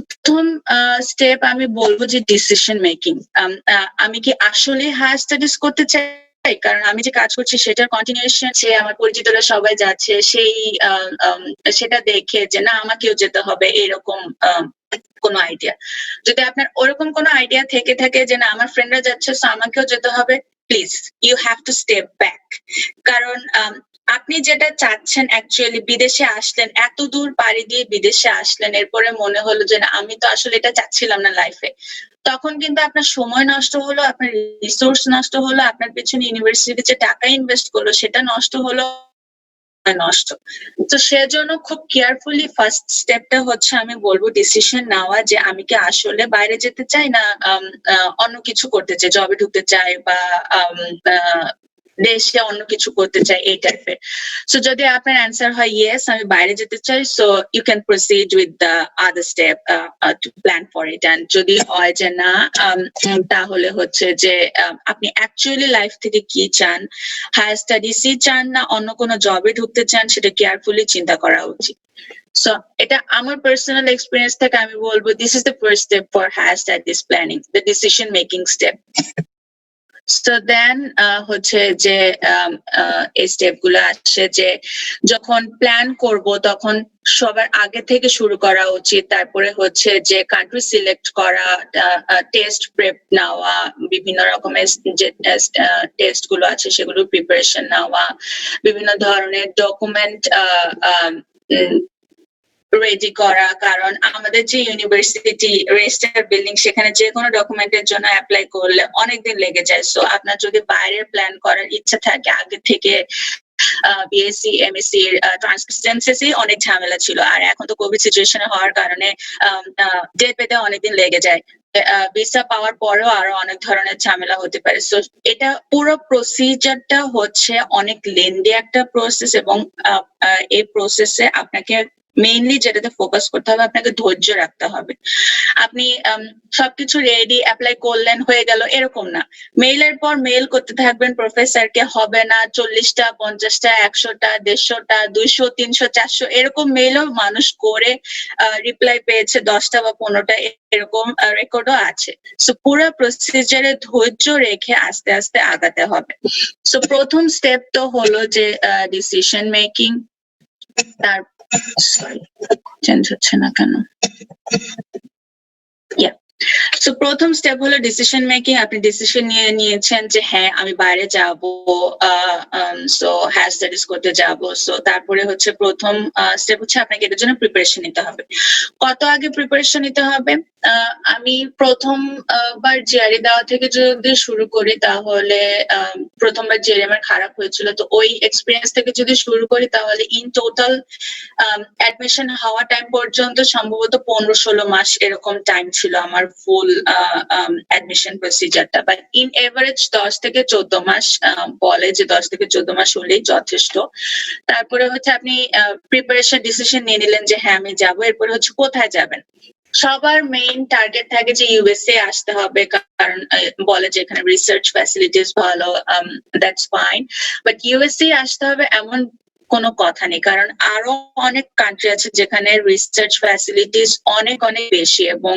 প্রথম স্টেপ আমি বলবো যে ডিসিশন মেকিং। আমি কি আসলে হায়ার স্টাডিজ করতে চাই, কারণ আমি যে কাজ করছি সেটার কন্টিনিউশন, সে আমার পরিচিতরা সবাই যাচ্ছে, সেই সেটা দেখে যে না আমাকেও যেতে হবে, এরকম কোনো আইডিয়া। যদি আপনার ওরকম কোনো আইডিয়া থেকে থাকে যে না আমার ফ্রেন্ডরা যাচ্ছে সো আমাকেও যেতে হবে, please you have to step back. কারণ আপনি যেটা চাচ্ছেন, অ্যাকচুয়ালি বিদেশে আসলেন, এত দূর পাড়ি দিয়ে বিদেশে আসলেন, এরপরে মনে হলো যে না আমি তো আসলে এটা চাচ্ছিলাম না লাইফে, তখন কিন্তু আপনার সময় নষ্ট হলো, আপনার রিসোর্স নষ্ট হলো, আপনার পেছনে ইউনিভার্সিটি যে টাকা ইনভেস্ট করলো সেটা নষ্ট হলো, নষ্ট। তো সেজন্য খুব কেয়ারফুলি ফার্স্ট স্টেপটা হচ্ছে আমি বলবো ডিসিশন নেওয়া, যে আমি কি আসলে বাইরে যেতে চাই না অন্য কিছু করতে চাই, জবে ঢুকতে চাই বা দেশে অন্য কিছু করতে চাই, এই টাইপের। সো যদি আপনার অ্যান্সার হয় ইয়েস আমি বাইরে যেতে চাই, so you can proceed with the other step to plan for it. And যদি হয় যে না, তাহলে হচ্ছে যে আপনি অ্যাকচুয়ালি লাইফ থেকে কি চান, হায়ার স্টাডিজই চান না অন্য কোনো জবে ঢুকতে চান, সেটা কেয়ারফুলি চিন্তা করা উচিত। সো এটা আমার পার্সোনাল এক্সপিরিয়েন্স থেকে আমি বলবো this is the first step for higher studies planning, the decision making step. So then হচ্ছে যে এই স্টেপ গুলো আসে যে যখন প্ল্যান করব তখন সবার আগে থেকে শুরু করা উচিত। তারপরে হচ্ছে যে কান্ট্রি সিলেক্ট করা, টেস্ট প্রেপ নেওয়া, বিভিন্ন রকমের যে টেস্ট গুলো আছে সেগুলো প্রিপারেশন নেওয়া, বিভিন্ন ধরনের ডকুমেন্ট রেডি করা, কারণ আমাদের যে ইউনিভার্সিটি রেজিস্টার বিল্ডিং সেখানে যে কোনো ডকুমেন্টের জন্য অ্যাপ্লাই করলে অনেকদিন লেগে যায়। সো আপনার যদি বাইরের প্ল্যান করার ইচ্ছা থাকে আগে থেকে, বিএসসি এমএসসি ট্রান্সক্রিপশনসে অনেক ঝামেলা ছিল, আর এখন তো কোভিড সিচুয়েশন হওয়ার কারণে ডেট পেতে অনেকদিন লেগে যায়, ভিসা পাওয়ার পরেও আরো অনেক ধরনের ঝামেলা হতে পারে। সো এটা পুরো প্রসিজারটা হচ্ছে অনেক লেন্দি একটা প্রসেস, এবং এই প্রসেসে আপনাকে মেইনলি যেটাতে ফোকাস করতে হবে, আপনাকে ধৈর্য রাখতে হবে। আপনি সবকিছু রেডি অ্যাপ্লাই করলেন হয়ে গেল এরকম না, মেইলের পর মেইল করতে থাকবেন প্রফেসরকে, হবে না 40টা 50টা 100টা 150টা 200 300 400 এরকম মেইলও মানুষ করে রিপ্লাই পেয়েছে 10টা বা 15টা, এরকম রেকর্ডও আছে। সো পুরো প্রসিজারে ধৈর্য রেখে আস্তে আস্তে আগাতে হবে। সো প্রথম স্টেপ তো হলো যে ডিসিশন মেকিং। তার সরি চেঞ্জ হচ্ছে না কেন, সো প্রথম স্টেপ হলো ডিসিশন মেকিং। আপনি ডিসিশন নিয়েছেন যে হ্যাঁ আমি বাইরে যাব, সো হায়ার স্টাডিজ করতে যাব। সো তারপরে হচ্ছে প্রথম স্টেপ হচ্ছে আপনাকে এটার জন্য প্রিপারেশন নিতে হবে। কত আগে প্রিপারেশন নিতে হবে? আমি প্রথম বার জিআরই দেওয়া থেকে যদি শুরু করি, তাহলে প্রথমবার জিআরই আমার খারাপ হয়েছিল, তো ওই এক্সপিরিয়েন্স থেকে যদি শুরু করি তাহলে ইন টোটাল অ্যাডমিশন হওয়া টাইম পর্যন্ত সম্ভবত 15-16 মাস এরকম টাইম ছিল আমার ফুল অ্যাডমিশন প্রসিজারটা। বাট ইন এভারেজ 10 থেকে 14 মাস বলে যে 10 থেকে 14 মাস হলেই যথেষ্ট। তারপরে হচ্ছে আপনি প্রিপারেশন ডিসিশন নিয়ে নিলেন যে হ্যাঁ আমি যাবো। এরপরে হচ্ছে কোথায় যাবেন। সবার মেইন টার্গেট থাকে যে ইউএসএ আসতে হবে, কারণ বলে যে এখানে রিসার্চ ফ্যাসিলিটিস ভালো, দ্যাটস ফাইন। বাট ইউএসএ আসতে হবে এমন কোনো কথা নেই, কারণ আরো অনেক কান্ট্রি আছে যেখানে রিসার্চ ফ্যাসিলিটিস অনেক অনেক বেশি, এবং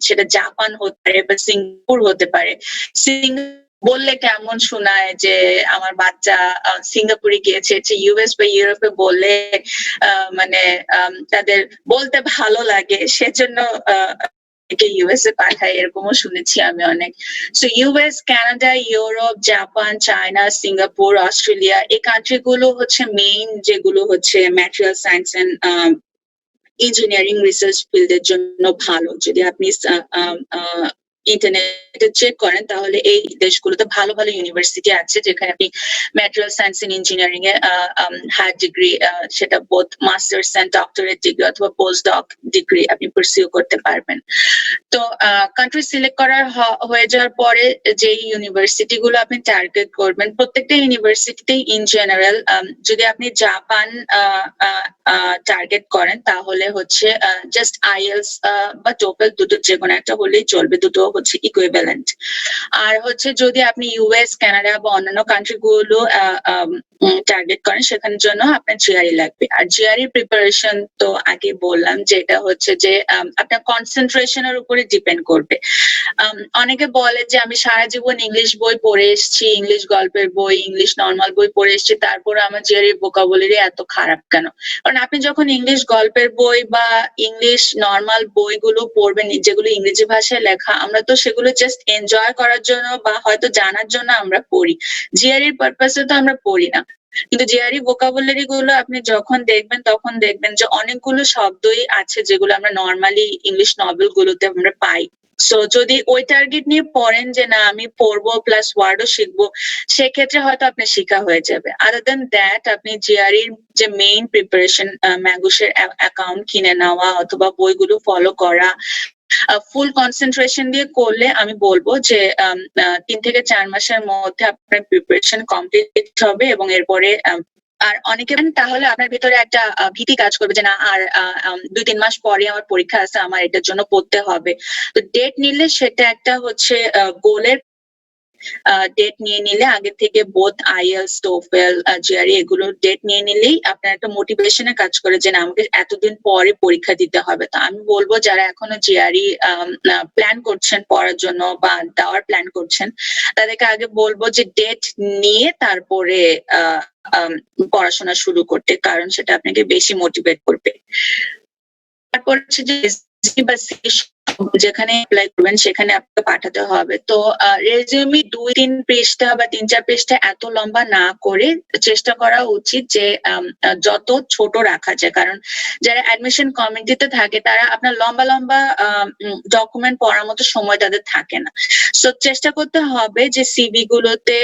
সেটা জাপান হতে পারে বা সিঙ্গাপুর হতে পারে। বললে কেমন শোনায় যে আমার বাচ্চা সিঙ্গাপুরে গিয়েছে, ইউএস বা ইউরোপে বললে মানে তাদের বলতে ভালো লাগে, সেজন্য ইউএসএ পাঠায়, এরকমও শুনেছি আমি অনেক। So US, Canada, Europe, Japan, China, Singapore, Australia, এই কান্ট্রি গুলো হচ্ছে মেইন, যেগুলো হচ্ছে material science and engineering research ফিল্ডের জন্য ভালো। যদি আপনি ইন্টারনেটে চেক করেন তাহলে এই দেশগুলোতে ভালো ভালো ইউনিভার্সিটি আছে যেখানে আপনি ম্যাটেরিয়াল সায়েন্স এন্ড ইঞ্জিনিয়ারিং এ হায়ার ডিগ্রি, সেটা both masters and doctorate degree অথবা পোস্ট ডক ডিগ্রি আপনি পারসিউ করতে পারবেন। তো কান্ট্রি সিলেক্ট করার হয়ে যাওয়ার পরে যে ইউনিভার্সিটি গুলো আপনি টার্গেট করবেন, প্রত্যেকটা ইউনিভার্সিটিতে ইন জেনারেল যদি আপনি জাপান টার্গেট করেন তাহলে হচ্ছে জাস্ট আইএলস বা টোফেল দুটো যে কোনো একটা হলেই চলবে, দুটো হচ্ছে ইকুইভ্যালেন্ট। আর হচ্ছে যদি আপনি ইউএস, কানাডা বা অন্যান্য কান্ট্রি গুলো টার্গেট করেন সেখানের জন্য আপনার জিআরই লাগবে। আর জিআরই প্রিপারেশন তো আগে বললাম যে এটা হচ্ছে যে আপনার কনসেন্ট্রেশনের উপরে ডিপেন্ড করবে। অনেকে বলে যে আমি সারা জীবন ইংলিশ বই পড়ে এসেছি, ইংলিশ গল্পের বই, ইংলিশ নর্মাল বই পড়ে এসেছি, তারপরে আমার জিআরই ভোকাবুলারি এত খারাপ কেন? কারণ আপনি যখন ইংলিশ গল্পের বই বা ইংলিশ নর্মাল বইগুলো পড়বেন যেগুলো ইংরেজি ভাষায় লেখা, আমরা তো সেগুলো জাস্ট এনজয় করার জন্য বা হয়তো জানার জন্য আমরা পড়ি, জিআরইর পারপাসে তো আমরা পড়ি না। কিন্তু জিআরই ভোকাবুলারি গুলো আপনি যখন দেখবেন তখন দেখবেন যে অনেকগুলো শব্দই আছে যেগুলো আমরা নর্মালি ইংলিশ নভেল গুলোতে আমরা পাই। সো যদি ওই টার্গেট নিয়ে পড়েন যে না আমি পড়বো প্লাস ওয়ার্ডও শিখবো, সেক্ষেত্রে হয়তো আপনার শিখা হয়ে যাবে। আদার দেন দ্যাট আপনি জিআরইর যে মেইন প্রিপারেশন, ম্যাগুসের অ্যাকাউন্ট কিনে নেওয়া অথবা বইগুলো ফলো করা, ফুল কনসেন্ট্রেশন দিয়ে করলে আমি বলবো যে 3 থেকে 4 মাসের মধ্যে আপনার প্রিপারেশন কমপ্লিট হবে। এবং এরপরে আর অনেকে তাহলে আপনার ভিতরে একটা ভীতি কাজ করবে যে না আর 2-3 মাস পরে আমার পরীক্ষা আছে, আমার এটার জন্য পড়তে হবে। তো ডেট নিলে সেটা একটা হচ্ছে গোলের ডেট নিয়ে নিলে আগে থেকে বোথ আইএলস, টোফেল, জিআরই এগুলো ডেট নিয়ে নিলেই আপনার একটা মোটিভেশনে কাজ করে যে না আমাকে এতদিন পরে পরীক্ষা দিতে হবে। তো আমি বলবো যারা এখনো জিআরই প্ল্যান করছেন পড়ার জন্য বা দেওয়ার প্ল্যান করছেন, তাদেরকে আগে বলবো যে ডেট নিয়ে তারপরে পড়াশোনা শুরু করতে, কারণ সেটা আপনাকে বেশি মোটিভেট করবে। তারপর হচ্ছে যে যেখানে অ্যাপ্লাই করবেন সেখানে আপনাকে পাঠাতে হবে। তো রেজিউমি 2-3 পৃষ্ঠা বা 3-4 পৃষ্ঠা এত লম্বা না করে চেষ্টা করা উচিত যে যত ছোট রাখা যায়, কারণ যারা অ্যাডমিশন কমিটিতে থাকে তারা আপনার লম্বা লম্বা ডকুমেন্ট পড়ার মতো সময় তাদের থাকে না। সো চেষ্টা করতে হবে যে সিভি গুলোতে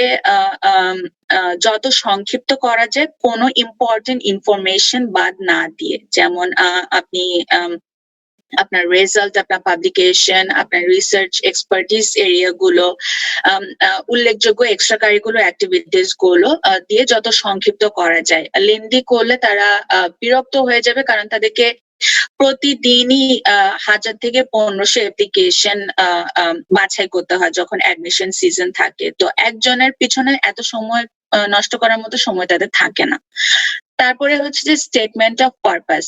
যত সংক্ষিপ্ত করা যায়, কোনো ইম্পর্টেন্ট ইনফরমেশন বাদ না দিয়ে। যেমন আপনি আপনার রেজাল্ট, আপনার পাবলিকেশন, আপনার রিসার্চ এক্সপার্টিস এরিয়া গুলো, উল্লেখযোগ্য এক্সট্রা কারিকুলার অ্যাক্টিভিটিস গুলো দিয়ে যত সংক্ষিপ্ত করা যায়। লেন্দি করলে তারা বিরক্ত হয়ে যাবে, কারণ তাদেরকে প্রতিদিনই 1000 থেকে 1500 অ্যাপ্লিকেশন বাছাই করতে হয় যখন অ্যাডমিশন সিজন থাকে। তো একজনের পিছনে এত সময় নষ্ট করার মতো সময় তাদের থাকে না। তারপরে হচ্ছে যে স্টেটমেন্ট অফ পারপাস।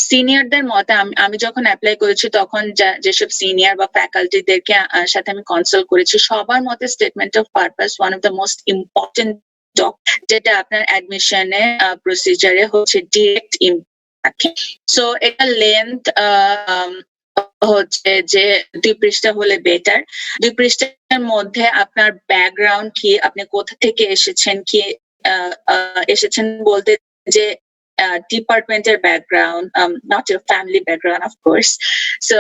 সিনিয়রদের মতে আমি যখন অ্যাপ্লাই করেছি তখন যেসব সিনিয়র বা ফ্যাকাল্টিদেরকে সাথে আমি কনসাল্ট করেছি, সবার মতে statement of purpose one of the most important doc, যেটা আপনার অ্যাডমিশনে প্রসিজারে হচ্ছে ডিরেক্ট ইম্প্যাক্ট। সো এটা লেন্থ হচ্ছে যে 2 পৃষ্ঠা হলে বেটার। 2 পৃষ্ঠার মধ্যে আপনার ব্যাকগ্রাউন্ড কি, আপনি কোথা থেকে এসেছেন, কি এসেছেন বলতে যে ডিপার্টমেন্টের background, not your family background of course. So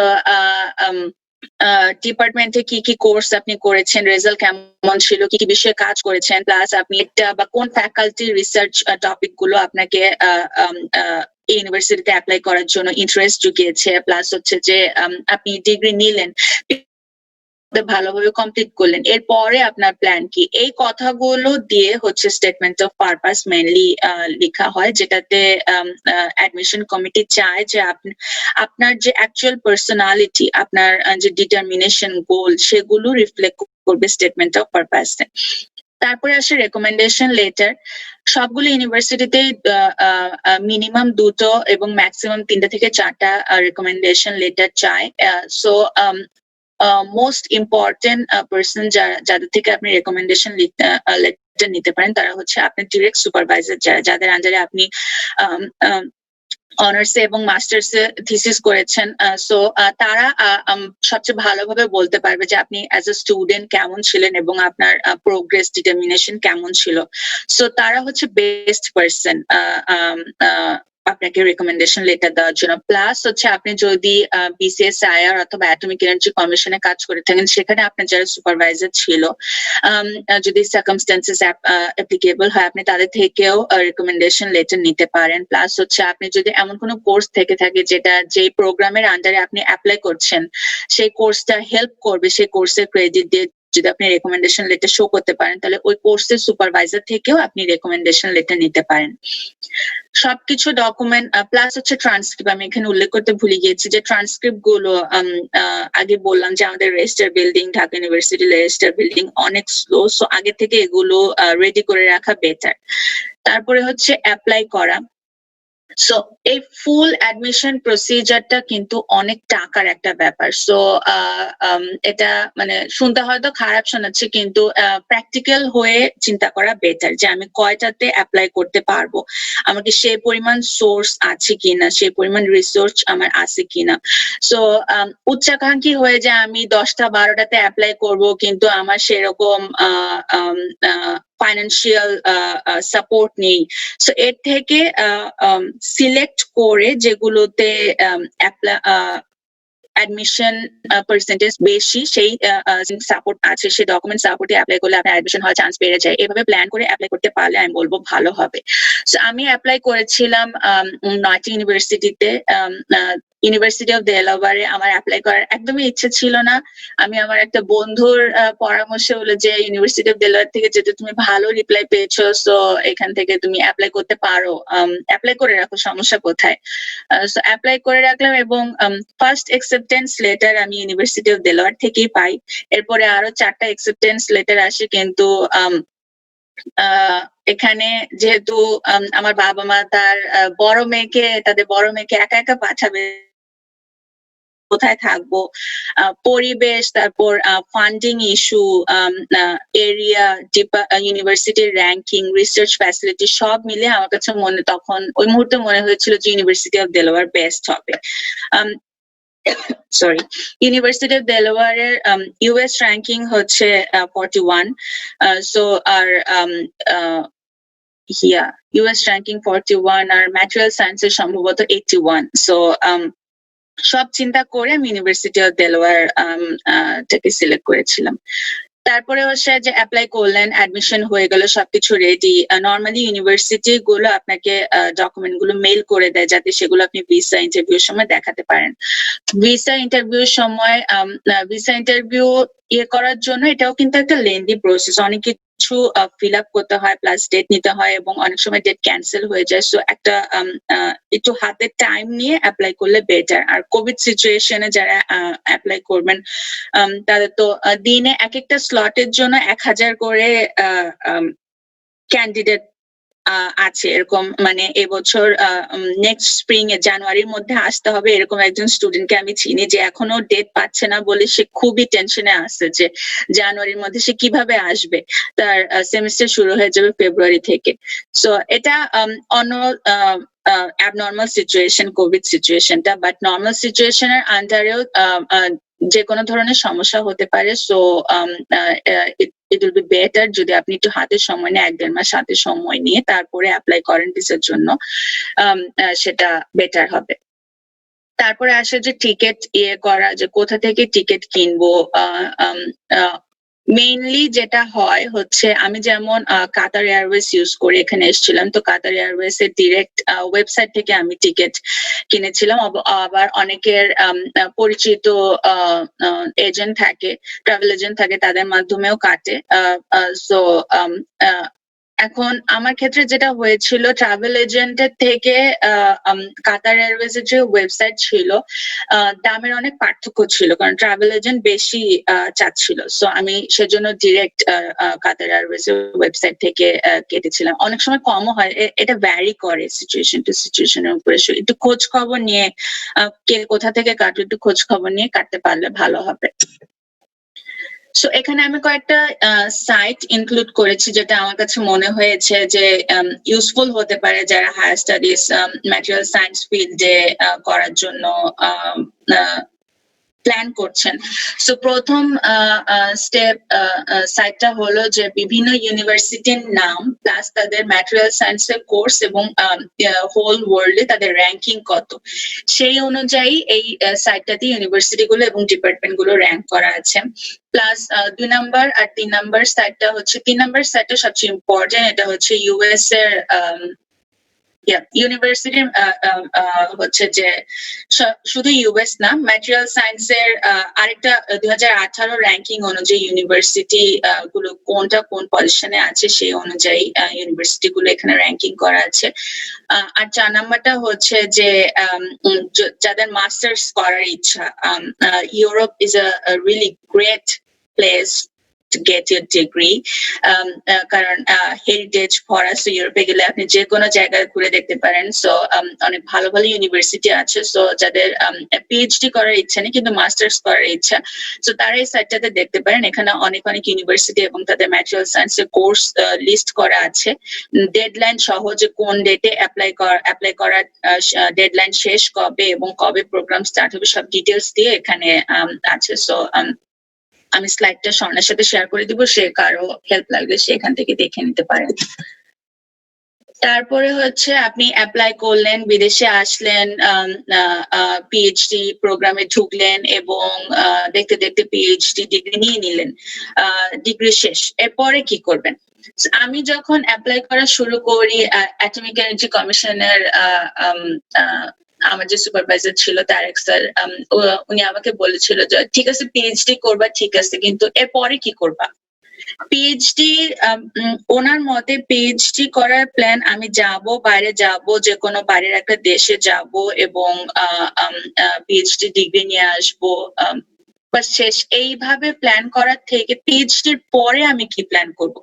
ডিপার্টমেন্টে কি কি কোর্স আপনি করেছেন, রেজাল্ট কেমন ছিল, কি কি বিষয়ে কাজ করেছেন, প্লাস আপনি একটা বা কোন ফ্যাকাল্টি রিসার্চ টপিক গুলো আপনাকে ইউনিভার্সিটিতে অ্যাপ্লাই করার জন্য ইন্টারেস্ট জুগিয়েছে, প্লাস হচ্ছে যে আপনি ডিগ্রি নিলেন, ভালোভাবে কমপ্লিট করলেন, এরপরে আপনার প্ল্যান কি, এই কথাগুলো দিয়ে হচ্ছে স্টেটমেন্ট অফ পারপাস মেইনলি লেখা হয়, যেটাতে অ্যাডমিশন কমিটি চায় যে আপনার যে অ্যাকচুয়াল পার্সোনালিটি, আপনার যে ডিটারমিনেশন, গোল, সেগুলো রিফ্লেক্ট করবে স্টেটমেন্ট অফ পারপাসে। তারপরে আসে রেকমেন্ডেশন লেটার। সবগুলো ইউনিভার্সিটিতে মিনিমাম 2টো এবং ম্যাক্সিমাম 3টা থেকে 4টা রেকমেন্ডেশন লেটার চায়। সো মোস্ট ইম্পর্টেন্ট পার্সন যাদের থেকে আপনি রেকমেন্ডেশন লেটার নিতে পারেন তারা হচ্ছে আপনার ডিরেক্ট সুপারভাইজার, যাদের আন্ডারে আপনি অনার্সে এবং মাস্টার্সে থিসিস করেছেন। সো তারা সবচেয়ে ভালোভাবে বলতে পারবে যে আপনি অ্যাজ এ স্টুডেন্ট কেমন ছিলেন এবং আপনার প্রোগ্রেস, ডিটারমিনেশন কেমন ছিল। সো তারা হচ্ছে বেস্ট পার্সন আপনাকে রেকমেন্ডেশন লেটার দেওয়ার জন্য। প্লাস হচ্ছে আপনি যদি BCSIR অথবা অ্যাটমিক এনার্জি কমিশনে কাজ করে থাকেন, সেখানে আপনার যারা সুপারভাইজার ছিল, যদি সার্কামস্টেন্সেস অ্যাপ্লিকেবল হয়, আপনি তাদের থেকেও রেকমেন্ডেশন লেটার নিতে পারেন। প্লাস হচ্ছে আপনি যদি এমন কোনো কোর্স থেকে থাকে যে প্রোগ্রামের আন্ডারে আপনি অ্যাপ্লাই করছেন, সেই কোর্সটা হেল্প করবে, সেই কোর্সের ক্রেডিট দিয়ে যদি আপনি রেকমেন্ডেশন লেটার শো করতে পারেন, তাহলে ওই কোর্সের সুপারভাইজার থেকেও আপনি রেকমেন্ডেশন লেটার নিতে পারেন। সবকিছু ডকুমেন্ট প্লাস হচ্ছে ট্রান্সক্রিপ্ট। আমি এখানে উল্লেখ করতে ভুলে গিয়েছি যে ট্রান্সক্রিপ্ট গুলো আগে বললাম যে আমাদের register building, Dhaka university register building অনেক স্লো, সো আগে থেকে এগুলো রেডি করে রাখা বেটার। তারপরে হচ্ছে অ্যাপ্লাই করা। সো এই ফুল অ্যাডমিশন প্রসিজারটা কিন্তু অনেক টাকার একটা ব্যাপার। সো এটা মানে শুনতে হয়তো খারাপ শোনাচ্ছে, কিন্তু প্র্যাকটিক্যাল হয়ে চিন্তা করা বেটার যে আমি কয়টাতে অ্যাপ্লাই করতে পারবো, আমার কি সেই পরিমাণ সোর্স আছে কিনা, সেই পরিমাণ রিসোর্স আমার আছে কিনা। সো উচ্চাকাঙ্ক্ষী হয়ে যে আমি 10টা 12টাতে অ্যাপ্লাই করব, কিন্তু আমার সেরকম ফাইন্যান্সিয়াল সাপোর্ট নেই। সো এর থেকে সিলেক্ট করে যেগুলোতে অ্যাডমিশন পার্সেন্টেজ বেশি, সেই সাপোর্ট আছে, সেই ডকুমেন্ট সাপোর্টে অ্যাপ্লাই করলে আপনার অ্যাডমিশন হওয়ার চান্স বেড়ে যায়। এভাবে প্ল্যান করে অ্যাপ্লাই করতে পারলে আমি বলবো ভালো হবে। সো আমি অ্যাপ্লাই করেছিলাম 9টি ইউনিভার্সিটিতে। ইউনিভার্সিটি অফ দেলাওয়ারে আমার অ্যাপ্লাই করার একদমই ইচ্ছে ছিল না। আমি আমার একটা বন্ধুর পরামর্শে হলো যে ইউনিভার্সিটি অফ দেলাওয়ার থেকে যেহেতু তুমি ভালো রিপ্লাই পেয়েছো, সো এখান থেকে তুমি অ্যাপ্লাই করতে পারো, অ্যাপ্লাই করে রাখো, সমস্যা কোথায়। সো অ্যাপ্লাই করে রাখলাম এবং ফার্স্ট অ্যাকসেপ্টেন্স লেটার আমি ইউনিভার্সিটি অফ দেলাওয়ার থেকেই পাই। এরপরে আরো 4টা অ্যাকসেপ্টেন্স লেটার আসে, কিন্তু এখানে যেহেতু আমার বাবা মা তাদের বড় মেয়েকে একা একা পাঠাবে, কোথায় থাকবো, পরিবেশ, তারপর ফান্ডিং ইস্যু, এরিয়া, ইউনিভার্সিটির র্যাঙ্কিং, রিসার্চ ফ্যাসিলিটি সব মিলে আমার কাছে তখন ওই মুহূর্তে মনে হয়েছিল যে ইউনিভার্সিটি অফ দেলাওয়ার বেস্ট হবে। সরি, ইউনিভার্সিটি অফ দেলাওয়ারের ইউএস র্যাঙ্কিং হচ্ছে 41। সো আর ইউএস র্যাঙ্কিং 41 আর ম্যাটেরিয়াল সায়েন্সের সম্ভবত 81। সো সব চিন্তা করে আমি ইউনিভার্সিটি অফ দেলাওয়ার টাকে সিলেক্ট করেছিলাম। তারপরে হচ্ছে যে অ্যাপ্লাই করলেন, অ্যাডমিশন হয়ে গেল, সবকিছু রেডি। নর্মালি ইউনিভার্সিটি গুলো আপনাকে ডকুমেন্ট গুলো মেইল করে দেয় যাতে সেগুলো আপনি ভিসা ইন্টারভিউর সময় দেখাতে পারেন। ভিসা ইন্টারভিউর সময় ভিসা ইন্টারভিউ করার জন্য এটাও কিন্তু একটা লেন্দি প্রসেস, অনেক কিছু ফিল আপ করতে হয়, প্লাস ডেট নিতে হয় এবং অনেক সময় ডেট ক্যান্সেল হয়ে যায়। সো একটা একটু হাতে টাইম নিয়ে অ্যাপ্লাই করলে বেটার। আর কোভিড সিচুয়েশনে যারা অ্যাপ্লাই করবেন তাদের তো দিনে এক একটা স্লটের জন্য 1000 করে ক্যান্ডিডেট আছে, এরকম মানে এবছর নেক্সট স্প্রিং এ জানুয়ারির মধ্যে আসতে হবে, এরকম একজন স্টুডেন্টকে আমি চিনি যে এখনো ডেট পাচ্ছে না বলে সে খুবই টেনশনে আসছে যে জানুয়ারির মধ্যে সে কিভাবে আসবে, তার সেমিস্টার শুরু হয়ে যাবে ফেব্রুয়ারি থেকে। সো এটা অন্য অ্যাবনর্মাল সিচুয়েশন কোভিড সিচুয়েশনটা, বাট নর্মাল সিচুয়েশনের আন্ডারেও যে কোনো ধরনের সমস্যা হতে পারে। So it will be better যদি আপনি একটু হাতে সময় নিয়ে 1-1.5 মাস হাতে সময় নিয়ে তারপরে অ্যাপ্লাই করেন ভিসার জন্য, সেটা বেটার হবে। তারপরে আসে যে টিকিট করা, যে কোথা থেকে টিকিট কিনবো। মেইনলি যেটা হয় হচ্ছে, আমি যেমন কাতার এয়ারওয়েজ ইউজ করে এখানে এসেছিলাম, তো কাতার এয়ারওয়েজ এর ডিরেক্ট ওয়েবসাইট থেকে আমি টিকিট কিনেছিলাম। আবার অনেকের পরিচিত এজেন্ট থাকে, ট্রাভেল এজেন্ট থাকে, তাদের মাধ্যমেও কাটে। সো এখন আমার ক্ষেত্রে যেটা হয়েছিল, ট্রাভেল এজেন্টের থেকে কাতার এয়ারওয়েজ এর যে ওয়েবসাইট ছিল দামের অনেক পার্থক্য ছিল, কারণ ট্রাভেল এজেন্ট বেশি চাচ্ছিল। সো আমি সেজন্য ডিরেক্ট কাতার এয়ারওয়েজ এর ওয়েবসাইট থেকে কেটেছিলাম। অনেক সময় কমও হয়, এটা ভ্যারি করে সিচুয়েশন টু সিচুয়েশনের উপরে। একটু খোঁজ খবর নিয়ে কে কোথা থেকে কাটবে, একটু খোঁজ খবর নিয়ে কাটতে পারলে ভালো হবে। সো এখানে আমি কয়েকটা সাইট ইনক্লুড করেছি যেটা আমার কাছে মনে হয়েছে যে ইউজফুল হতে পারে যারা হায়ার স্টাডিজ ম্যাটেরিয়াল সায়েন্স ফিল্ডে করার জন্য প্ল্যান করছেন। সো প্রথম স্টেপ সাইটটা হলো যে বিভিন্ন ইউনিভার্সিটির নাম প্লাস তাদের ম্যাটেরিয়াল সায়েন্সের কোর্স এবং হোল ওয়ার্ল্ডে তাদের র্যাঙ্কিং কত, সেই অনুযায়ী এই সাইটটাতে ইউনিভার্সিটি গুলো এবং ডিপার্টমেন্ট গুলো র্যাঙ্ক করা আছে। প্লাস 2 নাম্বার আর 3 নাম্বার সাইটটা হচ্ছে, 3 নাম্বার সাইটটা সবচেয়ে ইম্পর্টেন্ট, এটা হচ্ছে ইউএস এর ইউনিভার্সিটি হচ্ছে যে শুধু ইউএস না, ম্যাটেরিয়াল সায়েন্সের আরেকটা 2018 র্যাঙ্কিং অনুযায়ী ইউনিভার্সিটি গুলো কোনটা কোন পজিশনে আছে সেই অনুযায়ী ইউনিভার্সিটি গুলো এখানে র্যাঙ্কিং করা আছে। আর 4 নাম্বারটা হচ্ছে যে যাদের মাস্টার্স করার ইচ্ছা, Europe is a really great place to get your degree, কারণ হেরিটেজ ভরা। সো ইউরোপে গেলে আপনি যে কোনো জায়গায় ঘুরে দেখতে পারেন। সো অনেক ভালো ভালো ইউনিভার্সিটি আছে। সো যাদের পিএইচডি করার ইচ্ছা নেই কিন্তু মাস্টার্স করার ইচ্ছা, সো তারা এই সাইটটাতে দেখতে পারেন। এখানে অনেক অনেক ইউনিভার্সিটি এবং তাদের ম্যাটেরিয়াল সায়েন্সের কোর্স লিস্ট করা আছে, ডেডলাইন সহ, যে কোন ডেটে অ্যাপ্লাই করার ডেডলাইন শেষ কবে এবং কবে প্রোগ্রাম স্টার্ট হবে, সব ডিটেলস দিয়ে এখানে আছে। সো আমি স্লাইডটা স্বর্ণের সাথে শেয়ার করে দিব, সে কারো হেল্প লাগলে সে এখান থেকে দেখে নিতে পারেন। তারপরে হচ্ছে আপনি অ্যাপ্লাই করলেন, বিদেশে আসলেন, পিএইচডি প্রোগ্রামে ঢুকলেন এবং দেখতে দেখতে পিএইচডি ডিগ্রি নিয়ে নিলেন, ডিগ্রি শেষ। এরপরে কি করবেন? আমি যখন অ্যাপ্লাই করা শুরু করি, অ্যাটমিক এনার্জি কমিশনের আমার যে সুপারভাইজার ছিল তারেক স্যার, উনি আমাকে বলেছিল যে ঠিক আছে পিএইচডি করবা, ঠিক আছে, কিন্তু এরপরে কি করবা? পিএইচডি ওনার মতে পিএইচডি করার প্ল্যান, আমি যাব, বাইরে যাব, যে কোনো বাইরের একটা দেশে যাব এবং পিএইচডি ডিগ্রি নিয়ে আসবো, বা শেষ। এইভাবে প্ল্যান করার থেকে পিএইচডির পরে আমি কি প্ল্যান করব?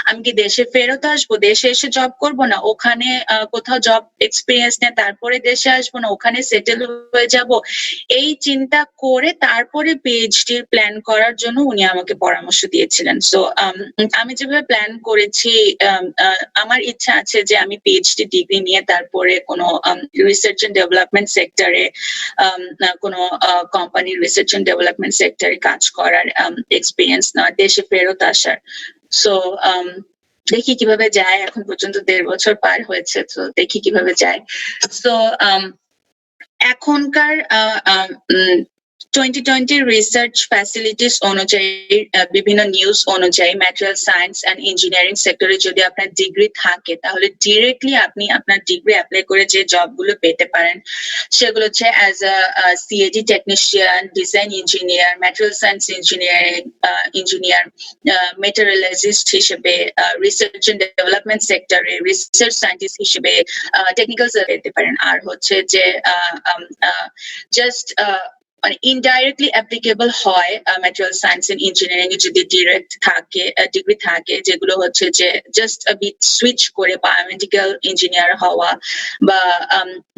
আমি কি দেশে ফেরত আসবো, দেশে এসে জব করব, না ওখানে কোথাও জব এক্সপিরিয়েন্স নিয়ে তারপরে দেশে আসবো, না ওখানে সেটেল হয়ে যাব? এই চিন্তা করে তারপরে পিএইচডির প্ল্যান করার জন্য উনি আমাকে পরামর্শ দিয়েছিলেন। সো আমি যেভাবে প্ল্যান করেছি, আমার ইচ্ছা আছে যে আমি পিএইচডি ডিগ্রি নিয়ে তারপরে কোনো রিসার্চ এন্ড ডেভেলপমেন্ট সেক্টরে, কোনো কোম্পানির রিসার্চ এন্ড ডেভেলপমেন্ট সেক্টরে কাজ করার এক্সপিরিয়েন্স না, দেশে ফেরত আসার। সো দেখি কিভাবে যায়, এখন পর্যন্ত 1.5 বছর পার হয়েছে, তো দেখি কিভাবে যায়। সো এখনকার 2020 রিসার্চ ফ্যাসিলিটিস অনুযায়ী বিভিন্ন নিউজ অনুযায়ী ম্যাটেরিয়াল সায়েন্স অ্যান্ড ইঞ্জিনিয়ারিং সেক্টরে যদি আপনার ডিগ্রি থাকে তাহলে ডিরেক্টলি আপনি আপনার ডিগ্রি অ্যাপ্লাই করে যে জবগুলো পেতে পারেন সেগুলো হচ্ছে as a CAD technician, design engineer, material science engineer, metallurgist হিসেবে, রিসার্চ এন্ড ডেভেলপমেন্ট সেক্টরে রিসার্চ সায়েন্টিস্ট হিসেবে, টেকনিক্যাল পেতে পারেন। আর হচ্ছে যে জাস্ট মানে ইনডাইরেক্টলি অ্যাপ্লিকেবল হয় ম্যাটেরিয়াল সায়েন্স এন্ড ইঞ্জিনিয়ারিং এ যদি ডিরেক্ট থাকে ডিগ্রি থাকে, যেগুলো হচ্ছে যে জাস্ট সুইচ করে বায়োমেডিক্যাল ইঞ্জিনিয়ার হওয়া বা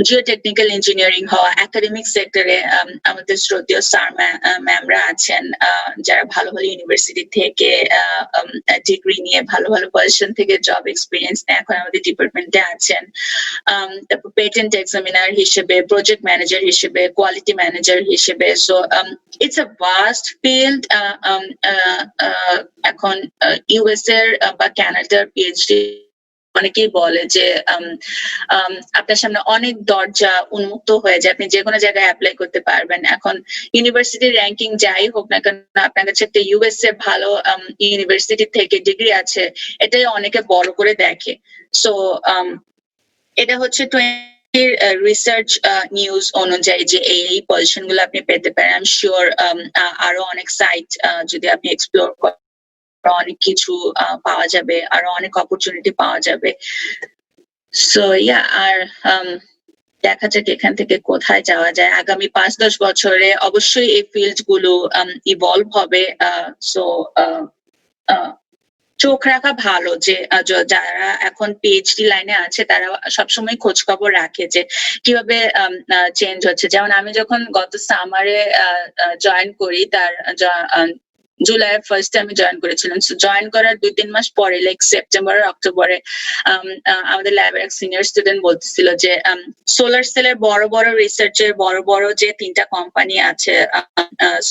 জিওটেকনিক্যাল ইঞ্জিনিয়ারিং হওয়া। একাডেমিক সেক্টরে আমাদের শ্রদ্ধেয় স্যার ম্যামরা আছেন যারা ভালো ভালো ইউনিভার্সিটি থেকে ডিগ্রি নিয়ে ভালো ভালো পজিশন থেকে জব এক্সপিরিয়েন্স নিয়ে এখন আমাদের ডিপার্টমেন্টে আছেন। তারপর পেটেন্ট এক্সামিনার হিসেবে, প্রজেক্ট ম্যানেজার হিসেবে, কোয়ালিটি ম্যানেজার হিসেবে। So it's a vast field. এখন ইউএস এর বা কানাডার পিএইচডি অনেকেই বলে যে আপনার সামনে অনেক দরজা উন্মুক্ত হয়ে যায়, আপনি যে কোনো জায়গায় অ্যাপ্লাই করতে পারবেন। এখন ইউনিভার্সিটির র্যাঙ্কিং যাই হোক না কেন, আপনার কাছে একটা ইউএস এর ভালো ইউনিভার্সিটি থেকে ডিগ্রি আছে, এটাই অনেকে বড় করে দেখে। সো এটা হচ্ছে রিসার্চ নিউজ অনুযায়ী যে এই পজিশন গুলো আপনি পেতে পারেন। আই এম শিওর আরো অনেক সাইট যদি আপনি এক্সপ্লোর করেন অনেক কিছু পাওয়া যাবে, আরো অনেক অপরচুনিটি পাওয়া যাবে। সো ইয়া, আর দেখা যাক এখান থেকে কোথায় যাওয়া যায়। আগামী 5-10 বছরে অবশ্যই এই ফিল্ড গুলো ইভলভ হবে। সো চোখ রাখা ভালো যে যারা এখন পিএইচডি লাইনে আছে তারা সবসময় খোঁজ খবর রাখে যে কিভাবে চেঞ্জ হচ্ছে। যেমন আমি যখন গত সামারে জয়েন করি, তার জুলাই ফার্স্টে আমি জয়েন করেছিলাম। জয়েন করার 2-3 মাস পরে, লাইক সেপ্টেম্বর আর অক্টোবরে, আমাদের ল্যাবের এক সিনিয়র স্টুডেন্ট বলতেছিল যে সোলার সেলের বড় বড় রিসার্চের বড় বড় যে 3টা কোম্পানি আছে,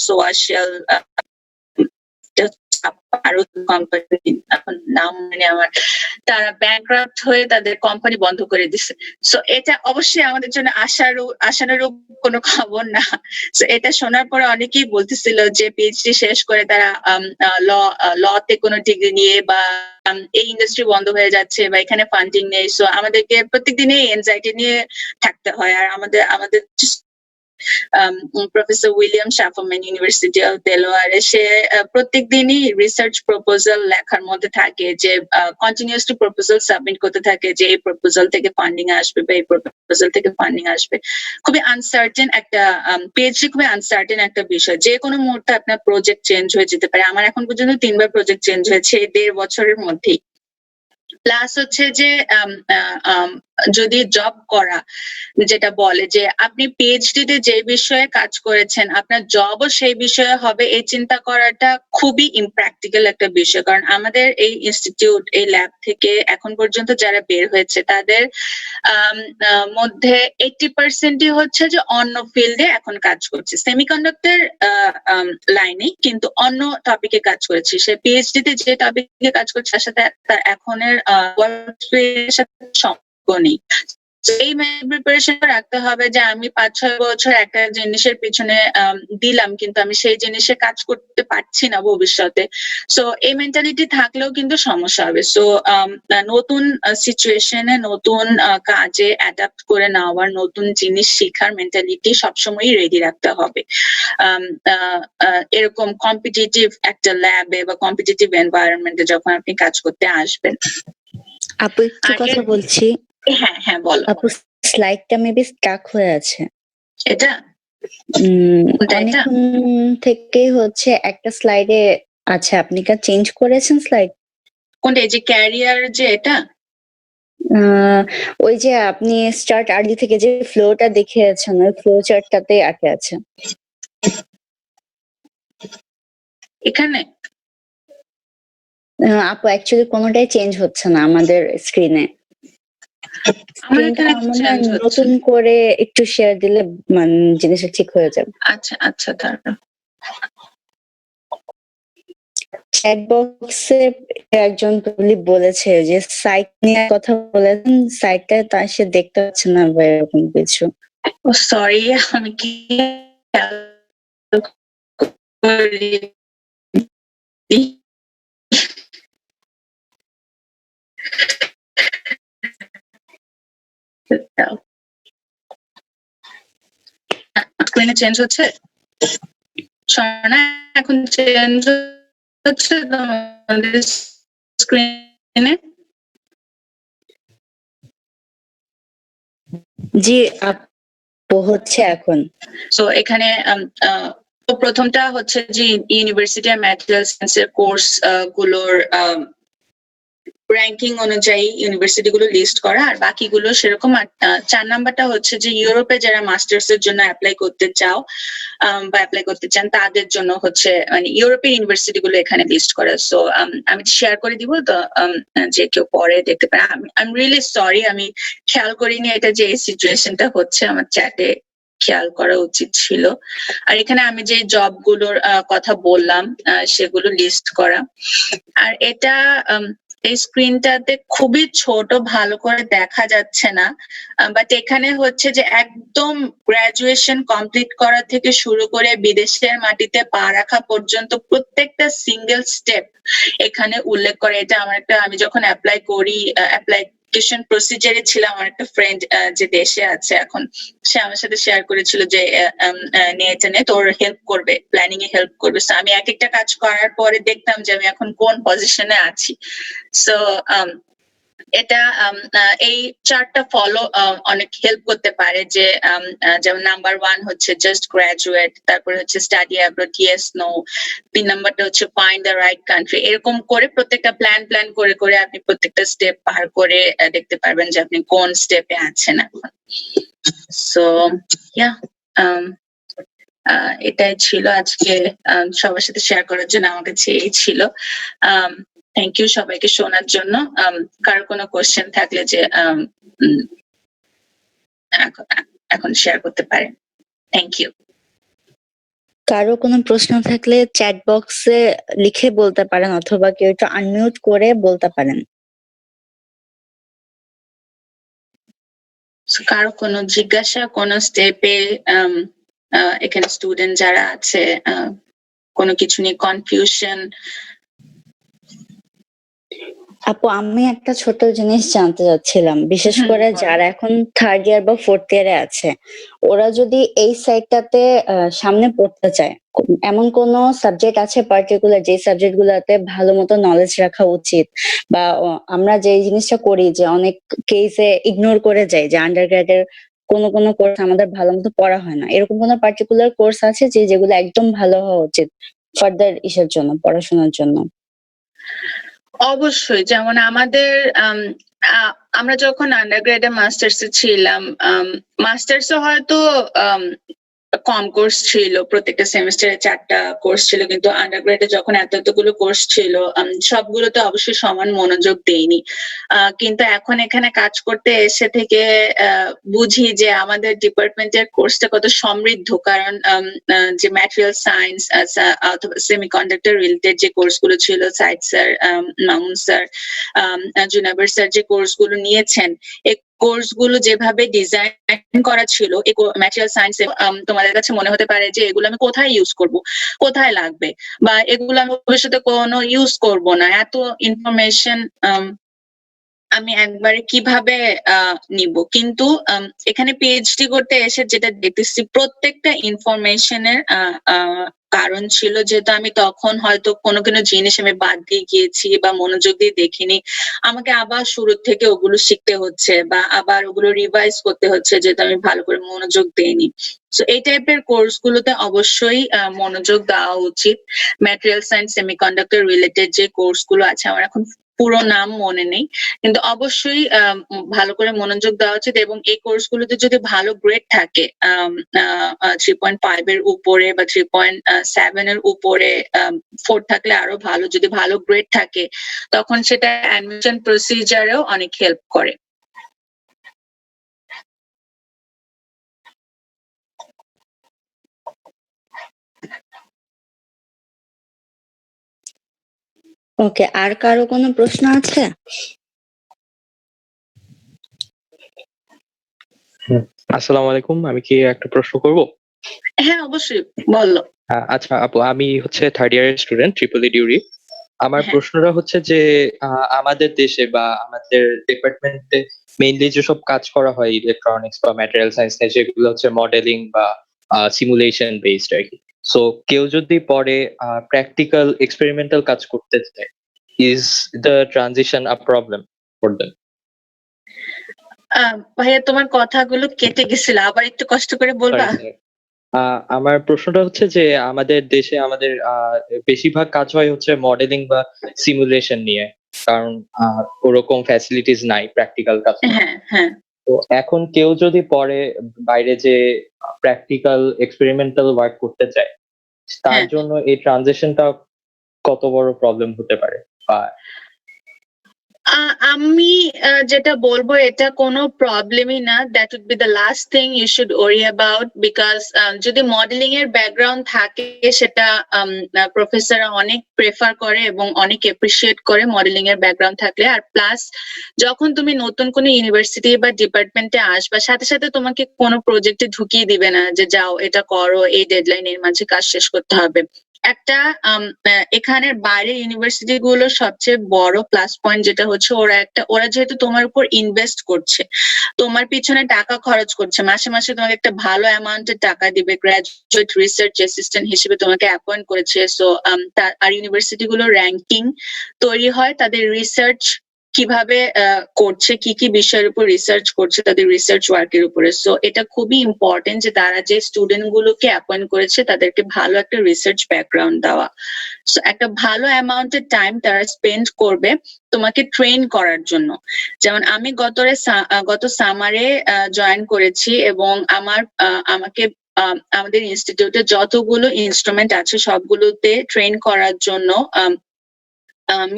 সোয়াশিয়াল আরো কোম্পানি, এখন নাম মানে আমার, তারা ব্যাংক্রাফট হয়ে তাদের কোম্পানি বন্ধ করে দিছে। সো এটা অবশ্যই আমাদের জন্য আশানুরূপ কোনো খবর না। সো এটা শোনার পরে অনেকেই বলতেছিল যে পিএইচডি শেষ করে তারা লতে কোনো ডিগ্রি নিয়ে বা এই ইন্ডাস্ট্রি বন্ধ হয়ে যাচ্ছে বা এখানে ফান্ডিং নেই। সো আমাদেরকে প্রত্যেকদিনই এনজাইটি নিয়ে থাকতে হয়। আর আমাদের প্রফেসর উইলিয়াম শাফারম্যান, ইউনিভার্সিটি অফ দেলোয়ারে, সে প্রত্যেকদিনই রিসার্চ প্রপোজাল লেখার মধ্যে থাকে, যে কন্টিনিউয়াসলি প্রপোজাল সাবমিট করতে থাকে যে এই প্রপোজাল থেকে ফান্ডিং আসবে বা এই প্রপোজাল থেকে ফান্ডিং আসবে। খুবই আনসার্টেন একটা পিএইচডি, খুবই আনসার্টেন একটা বিষয়। যে কোনো মুহূর্তে আপনার প্রজেক্ট চেঞ্জ হয়ে যেতে পারে। আমার এখন পর্যন্ত 3বার প্রজেক্ট চেঞ্জ হয়েছে এই 1.5 বছরের মধ্যেই। প্লাস হচ্ছে যে যদি জব করা, যেটা বলে যে আপনি পিএইচডি তে যে বিষয়ে কাজ করেছেন আপনার জবও সেই বিষয়ে হবে, এই চিন্তা করাটা খুবই ইমপ্র্যাকটিক্যাল একটা বিষয়। কারণ আমাদের এই ইনস্টিটিউট, এই ল্যাব থেকে এখন পর্যন্ত যারা বের হয়েছে তাদের মধ্যে 80%ই হচ্ছে যে অন্য ফিল্ডে এখন কাজ করছে, সেমিকন্ডাক্টর লাইনে, কিন্তু অন্য টপিকে কাজ করেছে। সে পিএইচডি তে যে টপিকে কাজ করছে তার সাথে তার এখনের সম্পর্ক নেই। এই প্রিপারেশন রাখতে হবে যে আমি 5-6 বছর একটা জিনিসের পিছনে দিলাম, কিন্তু আমি সেই জিনিসে কাজ করতে পারছি না ভবিষ্যতে। সো এই মেন্টালিটি থাকলেও কিন্তু সমস্যা হবে। সো নতুন সিচুয়েশনে, নতুন কাজে অ্যাডাপ্ট করে নেওয়ার, নতুন জিনিস শেখার মেন্টালিটি সবসময়ই রেডি রাখতে হবে। এরকম কম্পিটিটিভ একটা ল্যাবে বা কম্পিটিটিভ এনভায়রনমেন্টে যখন আপনি কাজ করতে আসবেন। আপু একটু কথা বলছি। হ্যাঁ বলো। আপু স্লাইডটা মেবি স্টাক হয়ে আছে। এটা অনেকক্ষণ থেকে হচ্ছে একটা স্লাইডে আছে, আপনি কি চেঞ্জ করেছেন স্লাইড? কোনটা? এই যে ক্যারিয়ার, যে এটা ওই যে আপনি স্টার্ট আর্লি থেকে যে ফ্লোটা দেখিয়েছেন ওই ফ্লো চার্টটাতে আটকে আছে। এখানে আপু অ্যাকচুয়ালি কোনোটাই চেঞ্জ হচ্ছে না আমাদের স্ক্রিনে। নতুন করে একটু শেয়ার দিলে মানে জিনিসটা ঠিক হয়ে যাবে। আচ্ছা তারপর চ্যাট বক্সে একজন বলেছে যে সাইট নিয়ে কথা বলেছেন, সাইটটা তার সে দেখতে পাচ্ছে না বা এরকম কিছু। সরি, আমি কি করে দিই। স্ক্রিনে চেঞ্জ হচ্ছে স্বর্ণা, এখন চেঞ্জ হচ্ছে তোমাদের স্ক্রিনে? জি আপু, হচ্ছে এখন। সো এখানে তো প্রথমটা হচ্ছে যে ইউনিভার্সিটি ম্যাটেরিয়াল সায়েন্সের কোর্স গুলোর র্যাঙ্কিং অনুযায়ী ইউনিভার্সিটি গুলো লিস্ট করা, আর বাকিগুলো সেরকম। 4 নাম্বারটা হচ্ছে যে ইউরোপে যারা মাস্টার্স এর জন্য অ্যাপ্লাই করতে চাও বা অ্যাপ্লাই করতে চান তাদের জন্য হচ্ছে মানে ইউরোপিয়ান ইউনিভার্সিটি গুলো এখানে লিস্ট করা। সো আমি শেয়ার করে দিব, তো যে কেউ পরে দেখতে পারে। আই এম রিয়েলি সরি, আমি খেয়াল করিনি এটা যে এই সিচুয়েশনটা হচ্ছে, আমার চ্যাটে খেয়াল করা উচিত ছিল। আর এখানে আমি যে জব গুলোর কথা বললাম সেগুলো লিস্ট করা। আর এটা এই স্ক্রিনটাতে খুবই ছোট, ভালো করে দেখা যাচ্ছে না, বাট এখানে হচ্ছে যে একদম গ্রাজুয়েশন কমপ্লিট করা থেকে শুরু করে বিদেশের মাটিতে পা রাখা পর্যন্ত প্রত্যেকটা সিঙ্গেল স্টেপ এখানে উল্লেখ করে। এটা আমার একটা, আমি যখন অ্যাপ্লাই করি, অ্যাপ্লিকেশন প্রসিজারে ছিলাম, আমার একটা ফ্রেন্ড যে দেশে আছে এখন, সে আমার সাথে শেয়ার করেছিল যে এটা নিয়ে তোর হেল্প করবে, প্ল্যানিং এ হেল্প করবে। সো আমি এক একটা কাজ করার পরে দেখতাম যে আমি এখন কোন পজিশনে আছি। সো এটা এই চার্টটা ফলো অনেক হেল্প করতে পারে, যে যেমন নাম্বার 1 হচ্ছে জাস্ট গ্রাজুয়েট, তারপরে হচ্ছে স্টাডি অ্যাব্রড, ইয়েস নো, 3 নাম্বারটা হচ্ছে ফাইন্ড দ্য রাইট কান্ট্রি। এরকম করে প্রত্যেকটা প্ল্যান করে করে আপনি প্রত্যেকটা স্টেপ পার করে দেখতে পারবেন যে আপনি কোন স্টেপে আছেন এখন। সো ইয়া, এটাই ছিল আজকে সবার সাথে শেয়ার করার জন্য। আমার কাছে এই ছিল। থ্যাংক ইউ সবাইকে শোনার জন্য। কারো কোনো কোশ্চেন থাকলে যে এখন শেয়ার করতে পারেন। Thank you. কারো কোনো প্রশ্ন থাকলে চ্যাট বক্সে লিখে বলতে পারেন, অথবা কেউ একটু আনমিউট করে বলতে পারেন। কারো কোনো জিজ্ঞাসা, কোনো স্টেপে এখানে স্টুডেন্ট যারা আছে কোনো কিছু নিয়ে কনফিউশন? আপু, আমি একটা ছোট জিনিস জানতে চাচ্ছিলাম, বিশেষ করে যারা এখন 3rd ইয়ার বা 4th ইয়ারে আছে, ওরা যদি এই সাইডটাতে সামনে পড়তে চায়, এমন কোন সাবজেক্ট আছে পার্টিকুলার যে সাবজেক্ট গুলাতে ভালো মতো নলেজ রাখা উচিত? বা আমরা যে জিনিসটা করি যে অনেক কেসে ইগনোর করে যাই, যে আন্ডার গ্রেডের কোন কোর্স আমাদের ভালো মতো পড়া হয় না, এরকম কোন পার্টিকুলার কোর্স আছে যেগুলো একদম ভালো হওয়া উচিত ফার্দার ইসের জন্য, পড়াশোনার জন্য? অবশ্যই, যেমন আমাদের আমরা যখন আন্ডারগ্রেডে মাস্টার্স এ ছিলাম, মাস্টার্স হয়তো কম কোর্স ছিল, প্রত্যেকটা সেমিস্টারে 4টা কোর্স ছিল, কিন্তু আন্ডারগ্রেডে যখন এতগুলো কোর্স ছিল সবগুলোতে অবশ্যই সমান মনোযোগ দেইনি। কিন্তু এখন এখানে কাজ করতে এসে থেকে বুঝি যে আমাদের ডিপার্টমেন্টের কোর্সটা কত সমৃদ্ধ। কারণ যে ম্যাটেরিয়াল সায়েন্স অথবা সেমিকন্ডাক্টর রিলেটেড যে কোর্সগুলো ছিল, সাইদ স্যার, মামুন স্যার, জুনাবের স্যার যে কোর্সগুলো নিয়েছেন, এই কোর্সগুলো যেভাবে ডিজাইন করা ছিল, এই ম্যাটেরিয়াল সায়েন্সে তোমাদের কাছে মনে হতে পারে যে এগুলো আমি কোথায় ইউজ করব, কোথায় লাগবে, বা এগুলো আমি ভবিষ্যতে কোনো ইউজ করব না, এত ইনফরমেশন আমি একবারে কিভাবে নিব। কিন্তু এখানে পিএইচডি করতে এসে যেটা দেখতেছি, প্রত্যেকটা ইনফরমেশনের কারণ ছিল, যেহেতু আমি তখন হয়তো কোনো জিনিস আমি বাদ দিয়ে গিয়েছি বা মনোযোগ দিয়ে দেখিনি, আমাকে আবার শুরু থেকে ওগুলো শিখতে হচ্ছে বা আবার ওগুলো রিভাইজ করতে হচ্ছে, যেহেতু আমি ভালো করে মনোযোগ দেইনি। সো এই টাইপের কোর্স গুলোতে অবশ্যই মনোযোগ দেওয়া উচিত। ম্যাটেরিয়াল সায়েন্স, সেমিকন্ডাক্টর রিলেটেড যে কোর্স গুলো আছে, আমার এখন পুরো নাম মনে নেই, কিন্তু অবশ্যই ভালো করে মনোযোগ দেওয়া উচিত। এবং এই কোর্সগুলোতে যদি ভালো গ্রেড থাকে, 3.5 এর উপরে বা 3.7 এর উপরে, 4 থাকলে আরো ভালো, যদি ভালো গ্রেড থাকে তখন সেটা অ্যাডমিশন প্রসিজারেও অনেক হেল্প করে। ওকে, আর কারো কোনো প্রশ্ন আছে? আসসালামু আলাইকুম, আমি কি একটা প্রশ্ন করব? হ্যাঁ অবশ্যই বললো। আচ্ছা আপু, আমি হচ্ছে থার্ড ইয়ারের স্টুডেন্ট ট্রিপলি ডিউরি। আমার হ্যাঁ। প্রশ্নটা হচ্ছে যে আমাদের দেশে বা আমাদের ডিপার্টমেন্টে মেইনলি যেসব কাজ করা হয় ইলেকট্রনিক্স বা ম্যাটেরিয়াল সায়েন্স নিয়ে, যেগুলো হচ্ছে মডেলিং বা সিমুলেশন বেসড আর কি। সো কেউ যদি পরে প্র্যাকটিক্যাল এক্সপেরিমেন্টাল কাজ করতে চায়, is the transition a problem for them? ভাইয়া তোমার কথাগুলো কেটে গেছিল, আবার একটু কষ্ট করে বলবা? আমার প্রশ্নটা হচ্ছে যে আমাদের দেশে আমাদের বেশিরভাগ কাজ হয় হচ্ছে মডেলিং বা সিমুলেশন নিয়ে, কারণ ওরকম ফ্যাসিলিটিস নাই প্র্যাকটিক্যাল কাজ। হ্যাঁ হ্যাঁ। তো এখন কেউ যদি পরে বাইরে যে প্র্যাকটিক্যাল এক্সপেরিমেন্টাল ওয়ার্ক করতে চায়, তার হ্যাঁ। জন্য এই ট্রানজিশনটা কত বড় প্রবলেম হতে পারে? বা আমি যেটা বলবো এটা কোনো প্রবলেমই না, that would be the last thing you should worry about, because যদি মডেলিং এর ব্যাকগ্রাউন্ড থাকে সেটা প্রফেসররা অনেক প্রেফার করে এবং অনেক এপ্রিসিয়েট করে মডেলিং এর ব্যাকগ্রাউন্ড থাকলে। আর প্লাস যখন তুমি নতুন কোনো ইউনিভার্সিটি বা ডিপার্টমেন্টে আসবা, সাথে সাথে তোমাকে কোনো প্রজেক্টে ঢুকিয়ে দিবে না যে যাও এটা করো, এই ডেডলাইনের মাঝে কাজ শেষ করতে হবে। একটা এখানের বাইরের ইউনিভার্সিটি গুলোর সবচেয়ে বড় প্লাস পয়েন্ট যেটা হচ্ছে ওরা যেহেতু তোমার উপর ইনভেস্ট করছে, তোমার পিছনে টাকা খরচ করছে, মাসে মাসে তোমাকে একটা ভালো অ্যামাউন্টের টাকা দিবে, গ্রাজুয়েট রিসার্চ অ্যাসিস্ট্যান্ট হিসেবে তোমাকে অ্যাপয়েন্ট করেছে। সো আর ইউনিভার্সিটি গুলোর র্যাঙ্কিং তৈরি হয় তাদের রিসার্চ কিভাবে করছে, কি কি বিষয়ের উপর রিসার্চ করছে, তাদের রিসার্চ ওয়ার্কের উপরে। সো এটা খুবই ইম্পর্টেন্ট যে তারা যে স্টুডেন্ট গুলোকে অ্যাপয়েন্ট করেছে তাদেরকে ভালো একটা রিসার্চ ব্যাকগ্রাউন্ড দেওয়া। সো একটা ভালো অ্যামাউন্টের টাইম তারা স্পেন্ড করবে তোমাকে ট্রেন করার জন্য। যেমন আমি গত সামারে জয়েন করেছি এবং আমাকে আমাদের ইনস্টিটিউটে যতগুলো ইনস্ট্রুমেন্ট আছে সবগুলোতে ট্রেন করার জন্য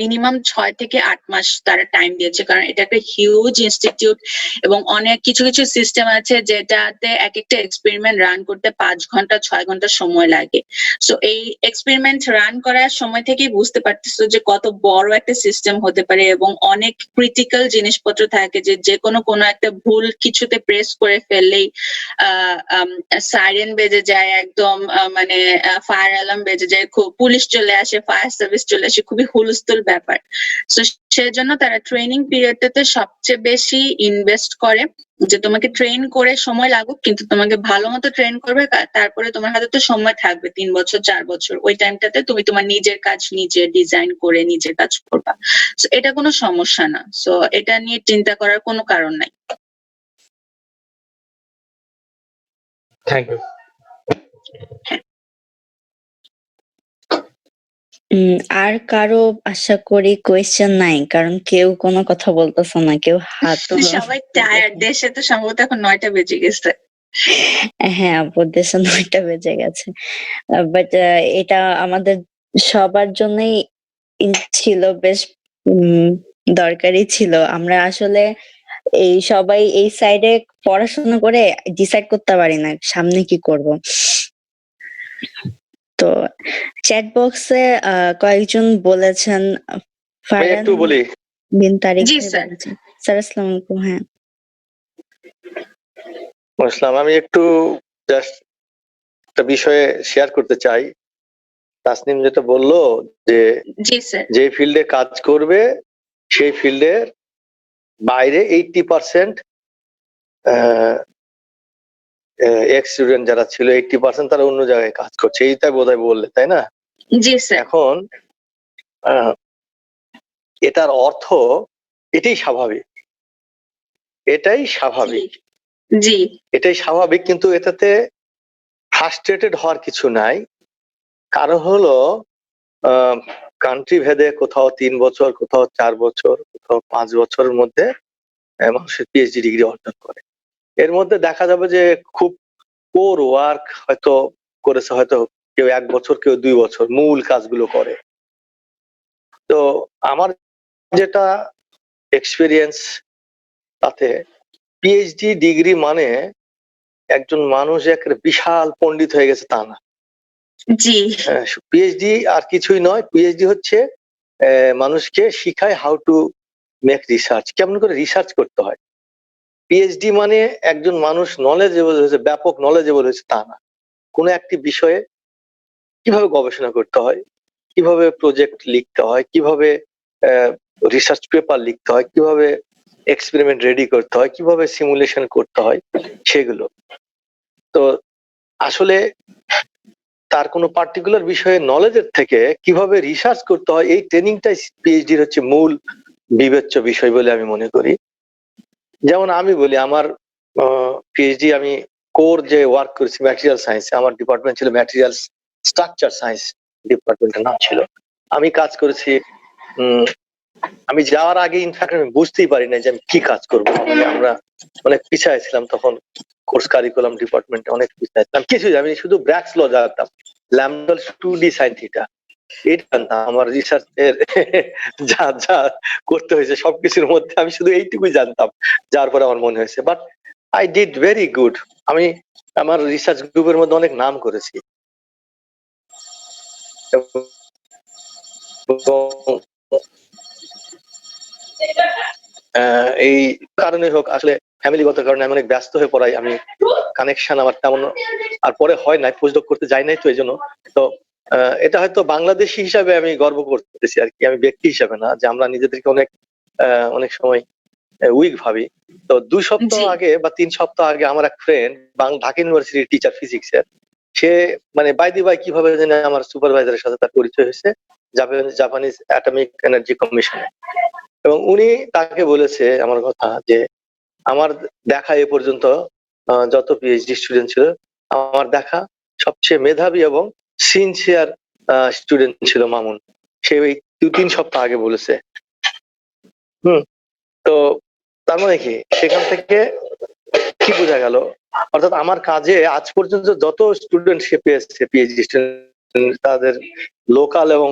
মিনিমাম 6 থেকে 8 মাস তারা টাইম দিয়েছে, কারণ এটা একটা হিউজ ইনস্টিটিউট এবং অনেক কিছু কিছু সিস্টেম আছে যেটাতে এক একটা এক্সপেরিমেন্ট রান করতে 5 ঘন্টা 6 ঘন্টা সময় লাগে। সো এই এক্সপেরিমেন্ট রান করার সময় থেকেই বুঝতে পারতেছো যে কত বড় একটা সিস্টেম হতে পারে এবং অনেক ক্রিটিক্যাল জিনিসপত্র থাকে যে কোনো একটা ভুল কিছুতে প্রেস করে ফেললেই সাইরেন বেজে যায়, একদম মানে ফায়ার অ্যালার্ম বেজে যায়, খুব পুলিশ চলে আসে, ফায়ার সার্ভিস চলে আসে, খুবই হুলস্থুল ব্যাপার। তো সেজন্য তারা ট্রেনিং পিরিয়ডটাতে সবচেয়ে বেশি ইনভেস্ট করে যে তোমাকে ট্রেন করে সময় লাগুক, কিন্তু তোমাকে ভালো মতো ট্রেন করবে, তারপরে তোমার হাতে তো সময় থাকবে 3 বছর 4 বছর, ওই টাইমটাতে তুমি তোমার নিজের কাজ নিজে ডিজাইন করে নিজের কাজ করবা। সো এটা কোনো সমস্যা না, সো এটা নিয়ে চিন্তা করার কোনো কারণ নাই। Thank you. আর কারো আশা করি কোয়েশ্চেন নাই, কারণ কেউ কোনো কথা বলতেছে না, কেউ হাতও সবাই টায়ার্ড, দেশে তো সম্ভবত এখন 9টা বেজে গেছে। হ্যাঁ আপু, দেশে 9টা বেজে গেছে। বাট এটা আমাদের সবার জন্যই ছিল, বেশ দরকারি ছিল। আমরা আসলে এই সবাই এই সাইডে পড়াশোনা করে ডিসাইড করতে পারি না সামনে কি করব। তো চ্যাট বক্সে কয়েকজন বলেছেন, আমি ফারহান একটু বলি। বিন তারিক জি, ভাই স্যার। বলেছেন। স্যার আসসালামু আলাইকুম। হ্যাঁ আসলাম, আমি একটু জাস্ট একটা বিষয়ে শেয়ার করতে চাই। তাসনিম যেটা বললো যে জি স্যার। যে ফিল্ডে কাজ করবে সেই ফিল্ডের বাইরে 80% এক্স স্টুডেন্ট যারা ছিল 80% তারা অন্য জায়গায় কাজ করছে, এইটাই বোধহয় বললে, তাই না? জি স্যার। এখন এটার অর্থ এটাই স্বাভাবিক, এটাই স্বাভাবিক, জি এটাই স্বাভাবিক, কিন্তু এটাতে ফ্রাস্ট্রেটেড হওয়ার কিছু নাই। কারণ হলো কান্ট্রি ভেদে কোথাও 3 বছর, কোথাও 4 বছর, কোথাও 5 বছরের মধ্যে মানুষের পিএইচডি ডিগ্রি অর্জন করে। এর মধ্যে দেখা যাবে যে খুব কোর ওয়ার্ক হয়তো করেছে, হয়তো কেউ 1 বছর, কেউ 2 বছর মূল কাজগুলো করে। তো আমার যেটা এক্সপিরিয়েন্স, তাতে পিএইচডি ডিগ্রি মানে একজন মানুষ এক বিশাল পণ্ডিত হয়ে গেছে তা না। জি পিএইচডি আর কিছুই নয়, পিএইচডি হচ্ছে মানুষকে শিখায় হাউ টু মেক রিসার্চ, কেমন করে রিসার্চ করতে হয়। পিএইচডি মানে একজন মানুষ নলেজেবল হয়েছে, ব্যাপক নলেজেবল হয়েছে তা না। কোনো একটি বিষয়ে কিভাবে গবেষণা করতে হয়, কিভাবে প্রজেক্ট লিখতে হয়, কিভাবে রিসার্চ পেপার লিখতে হয়, কিভাবে এক্সপেরিমেন্ট রেডি করতে হয়, কিভাবে সিমুলেশন করতে হয়, সেগুলো। তো আসলে তার কোনো পার্টিকুলার বিষয়ে নলেজের থেকে কিভাবে রিসার্চ করতে হয়, এই ট্রেনিংটাই পিএইচডির হচ্ছে মূল বিবেচ্য বিষয় বলে আমি মনে করি। যেমন আমি বলি, আমার পিএইচডি আমি কোর যে ওয়ার্ক করেছি ম্যাটেরিয়াল সায়েন্সে, আমার ডিপার্টমেন্ট ছিল ম্যাটেরিয়াল স্ট্রাকচার সায়েন্স, ডিপার্টমেন্টের নাম ছিল। আমি কাজ করেছি, আমি যাওয়ার আগে ইনফ্যাক্ট আমি বুঝতেই পারি না যে আমি কি কাজ করবো। মানে আমরা অনেক পিছায় ছিলাম তখন, কোর্স কারিকুলাম ডিপার্টমেন্টে অনেক পিছায় ছিলাম, কিছুই আমি শুধু ব্র্যাক্স ল জানতাম, ল্যামডাল 2D সাইন থিটা, এটা জানতাম। আমার রিসার্চের যা যা করতে হয়েছে সবকিছুর মধ্যে আমি শুধু এইটুকুই জানতাম, যার পরে আমার মনে হয়েছে। But I did very good. আমি আমার রিসার্চ গ্রুপের মধ্যে অনেক নাম করেছি। এই কারণে হোক, আসলে ফ্যামিলিগত কারণে আমি অনেক ব্যস্ত হয়ে পড়াই, আমি কানেকশন আমার তেমন আর পরে হয় নাই, পোস্টডক করতে যাই নাই তো এই জন্য। তো এটা হয়তো বাংলাদেশি হিসাবে আমি গর্ব করতেছি আর কি, আমি ব্যক্তি হিসাবে না, যে আমরা নিজেদেরকে অনেক অনেক সময় উইক ভাবি। তো 2 সপ্তাহ আগে বা 3 সপ্তাহ আগে আমার এক ফ্রেন্ড ঢাকা ইউনিভার্সিটির টিচার ফিজিক্সের, সে মানে বাইদি বাই কিভাবে জানে আমার সুপারভাইজারের সাথে তার পরিচয় হয়েছে জাপানিজ অ্যাটমিক এনার্জি কমিশনে। এবং উনি তাকে বলেছে আমার কথা, যে আমার দেখা এ পর্যন্ত যত পিএইচডি স্টুডেন্ট ছিল, আমার দেখা সবচেয়ে মেধাবী এবং সিনসিয়ার স্টুডেন্ট ছিল মামুন। সে ওই 2-3 সপ্তাহ আগে বলেছে। তো তার মানে কি, সেখান থেকে কি বোঝা গেল, অর্থাৎ আমার কাজে আজ পর্যন্ত যত স্টুডেন্ট সে পেয়েছে, পিএইচডি স্টুডেন্ট, তাদের লোকাল এবং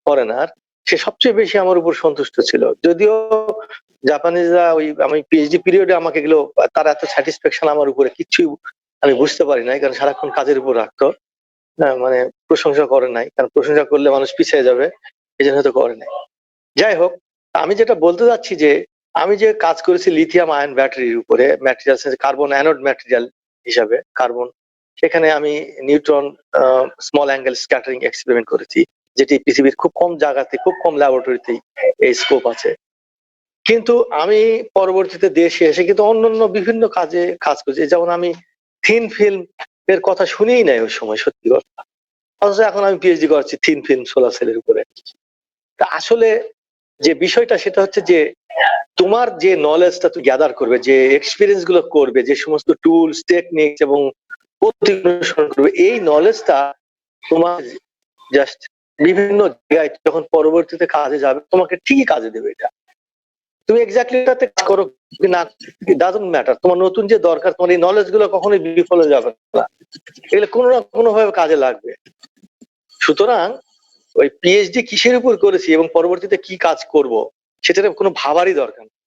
ফরেনার, সে সবচেয়ে বেশি আমার উপর সন্তুষ্ট ছিল। যদিও জাপানিজরা ওই আমি পিএইচডি পিরিয়ডে আমাকে এগুলো, তার এত স্যাটিসফ্যাকশন আমার উপরে কিছুই আমি বুঝতে পারি নাই, কারণ সারাক্ষণ কাজের উপর রাখতো। মানে প্রশংসা করে নাই, কারণ প্রশংসা করলে মানুষ পিছিয়ে যাবে, এই জন্য হয়তো করে নাই। যাই হোক, আমি যেটা বলতে যাচ্ছি, যে আমি যে কাজ করেছি লিথিয়াম আয়ন ব্যাটারির উপরে, ম্যাটেরিয়াল কার্বন অ্যানোড ম্যাটেরিয়াল হিসাবে কার্বন, সেখানে আমি neutron small angle scattering experiment করেছি, যেটি পৃথিবীর খুব কম জায়গাতে, খুব কম ল্যাবরেটরিতেই এই স্কোপ আছে। কিন্তু আমি পরবর্তীতে দেশে এসে কিন্তু অন্যান্য বিভিন্ন কাজে কাজ করছি। যেমন আমি থিন ফিল্ম এর কথা শুনেই নাই ওই সময়, সত্যি কথা। অথচ এখন আমি পিএইচডি করছি থিন ফিল্ম সোলার সেলের উপরে। তা আসলে যে বিষয়টা, সেটা হচ্ছে যে তোমার যে নলেজটা তুমি গ্যাদার করবে, যে এক্সপিরিয়েন্স গুলো করবে, যে সমস্ত টুলস টেকনিক এবং পদ্ধতি অনুসরণ করবে, এই নলেজটা তোমার জাস্ট বিভিন্ন জায়গায় যখন পরবর্তীতে কাজে যাবে, তোমাকে ঠিকই কাজে দেবে। এটা তুমি এক্স্যাক্টলি এটাতে কাজ করো কি না, ডাজন্ট ম্যাটার। তোমার নতুন যে দরকার, তোমার এই নলেজ গুলো কখনোই বিফল হয়ে যাবে না, এগুলো কোনো না কোনো ভাবে কাজে লাগবে। সুতরাং ওই পিএইচডি কিসের উপর করেছি এবং পরবর্তীতে কি কাজ করব, সেটার কোনো ভাবারই দরকার নেই।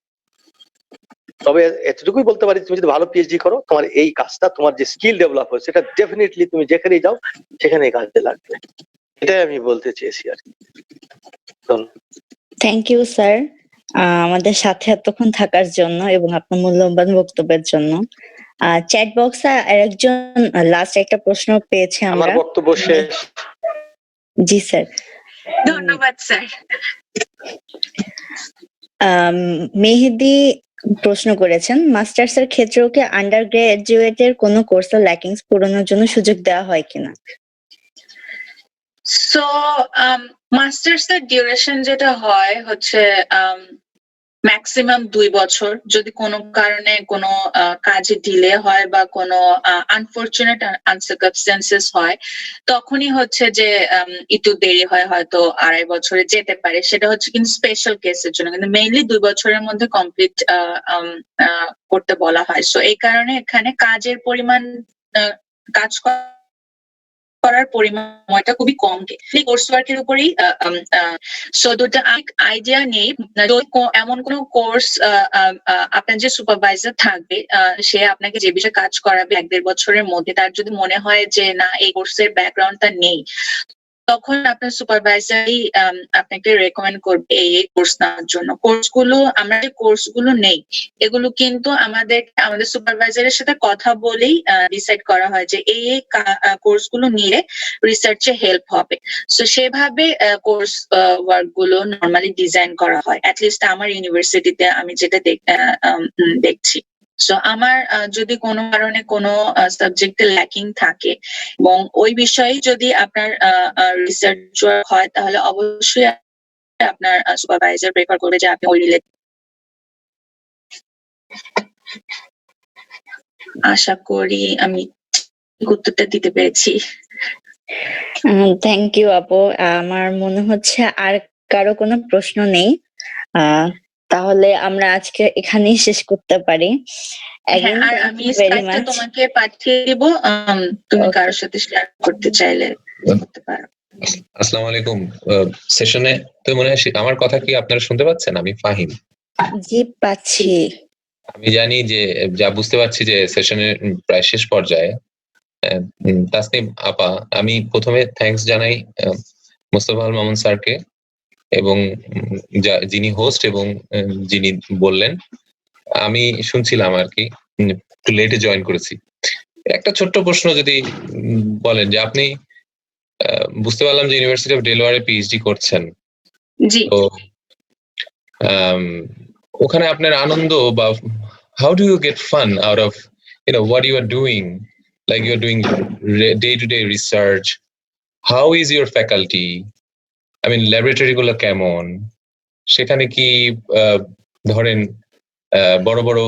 তবে এতটুকুই বলতে পারি, তুমি যদি ভালো পিএইচডি করো, তোমার এই কাজটা, তোমার যে স্কিল ডেভেলপ হয়, সেটা ডেফিনেটলি তুমি যেখানেই যাও সেখানেই কাজে লাগবে। এটাই আমি বলতে চেয়েছি আর কি। থ্যাংক ইউ স্যার, আমাদের সাথে এতক্ষণ থাকার জন্য এবং আপনার মূল্যবান বক্তব্যের জন্য। চ্যাট বক্সে আরেকজন লাস্ট একটা প্রশ্ন পেয়েছি আমার আমরা। বক্তব্য শেষ। জি স্যার। ধন্যবাদ স্যার। মেহেদি প্রশ্ন করেছেন, মাস্টার্স এর ক্ষেত্রেও কি আন্ডার গ্রাজুয়েটের কোনো কোর্সের ল্যাকিংস পূরণের জন্য সুযোগ দেওয়া হয় কিনা? সো মাস্টার্স এর ডিউরেশন যেটা হয় হচ্ছে ম্যাক্সিমাম 2 বছর। যদি কোনো কারণে কোনো কাজে ডিলে হয় বা কোনো আনফরচুনেট আনসার্কামস্টেন্সেস হয়, তখনই হচ্ছে যে একটু দেরি হয়, হয়তো 2.5 বছরে যেতে পারে। সেটা হচ্ছে কিন্তু স্পেশাল কেসের জন্য, কিন্তু মেইনলি 2 বছরের মধ্যে কমপ্লিট করতে বলা হয়। সো এই কারণে এখানে কাজের পরিমাণ, কাজ করার পরিমাণটা খুবই কম, কোর্স ওয়ার্কের উপরেই। সো দুটো আইডিয়া নেই, এমন কোন কোর্স আপনার যে সুপারভাইজার থাকবে, সে আপনাকে যে বিষয়ে কাজ করাবে 1-1.5 বছরের মধ্যে, তার যদি মনে হয় যে না এই কোর্সের ব্যাকগ্রাউন্ডটা নেই, তখন আপনার সুপারভাইজারই আপনাকে রেকমেন্ড করবে এই কোর্স নেওয়ার জন্য। কোর্সগুলো আমরা যে কোর্সগুলো নেই এগুলো কিন্তু আমাদের সুপারভাইজারের সাথে কথা বলেই ডিসাইড করা হয় যে এই কোর্সগুলো নিলে রিসার্চে হেল্প হবে। সো সেভাবে কোর্স ওয়ার্ক গুলো নরমালি ডিজাইন করা হয়, অ্যাটলিস্ট আমার ইউনিভার্সিটিতে আমি যেটা দেখছি। সো আমার যদি কোনো কারণে কোনো সাবজেক্টে ল্যাকিং থাকে এবং ওই বিষয়ে যদি আপনার রিসার্চ হয় তাহলে অবশ্যই আপনার সুপারভাইজার প্রেফার করবে যে আপনি ওই রিলেটেড। আশা করি আমি উত্তরটা দিতে পেরেছি। থ্যাংক ইউ আপু। আমার মনে হচ্ছে আর কারো কোনো প্রশ্ন নেই। তাহলে আমরা আজকে এখানেই শেষ করতে পারি। হ্যাঁ, আর আমি ভেরি স্লাইডটা মাচ। তোমাকে পাঠিয়ে দিব, তুমি কারোর সাথে শেয়ার করতে চাইলে করতে পারো। আসসালামু আলাইকুম। সেশনে তো মনে হয় আমার কথা কি আপনারা শুনতে পাচ্ছেন? আমি ফাহিম। জি পাচ্ছি। আমি জানি যে যা বুঝতে পারছি যে সেশনের প্রায় শেষ পর্যায়ে। তাসনিম আপা, আমি প্রথমে থ্যাঙ্কস জানাই মোস্তফা আল মামুন স্যারকে এবং যিনি হোস্ট এবং যিনি বললেন। আমি শুনছিলাম আর কি, একটু লেটে জয়েন করেছি। একটা ছোট্ট প্রশ্ন যদি বলেন যে আপনি বুঝতে পারলাম যে ইউনিভার্সিটি অফ ডেলওয়ারে পিএইচডি করছেন। জি। তো ওখানে আপনার আনন্দ বা how do you get fun out of what you are doing, like you're doing day-to-day research? How is your faculty? I mean, laboratory গুলো কেমন? সেখানে কি ধরেন বড় বড়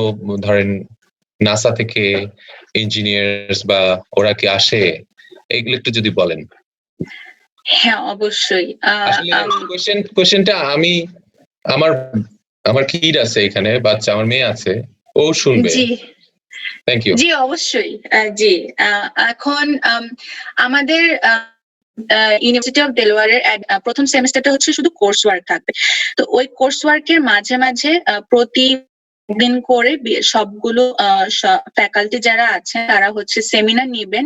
ধরেন নাসা থেকে ইঞ্জিনিয়ার্স বা ওরা কি আসে? এইগুলো একটু যদি বলেন। হ্যাঁ, অবশ্যই। কোয়েশ্চেনটা আমি আমার কিড আছে এখানে, বাচ্চা, আমার মেয়ে আছে, ও শুনবে। জি, থ্যাংক ইউ। জি অবশ্যই। জি, এখন আমাদের ইউনিভার্সিটি অফ ডেলওয়ারের প্রথম সেমিস্টারটা হচ্ছে শুধু কোর্স ওয়ার্ক থাকবে। তো ওই কোর্স ওয়ার্কের মাঝে মাঝে প্রতিদিন করে সবগুলো ফ্যাকাল্টি যারা আছেন তারা হচ্ছে সেমিনার নিবেন,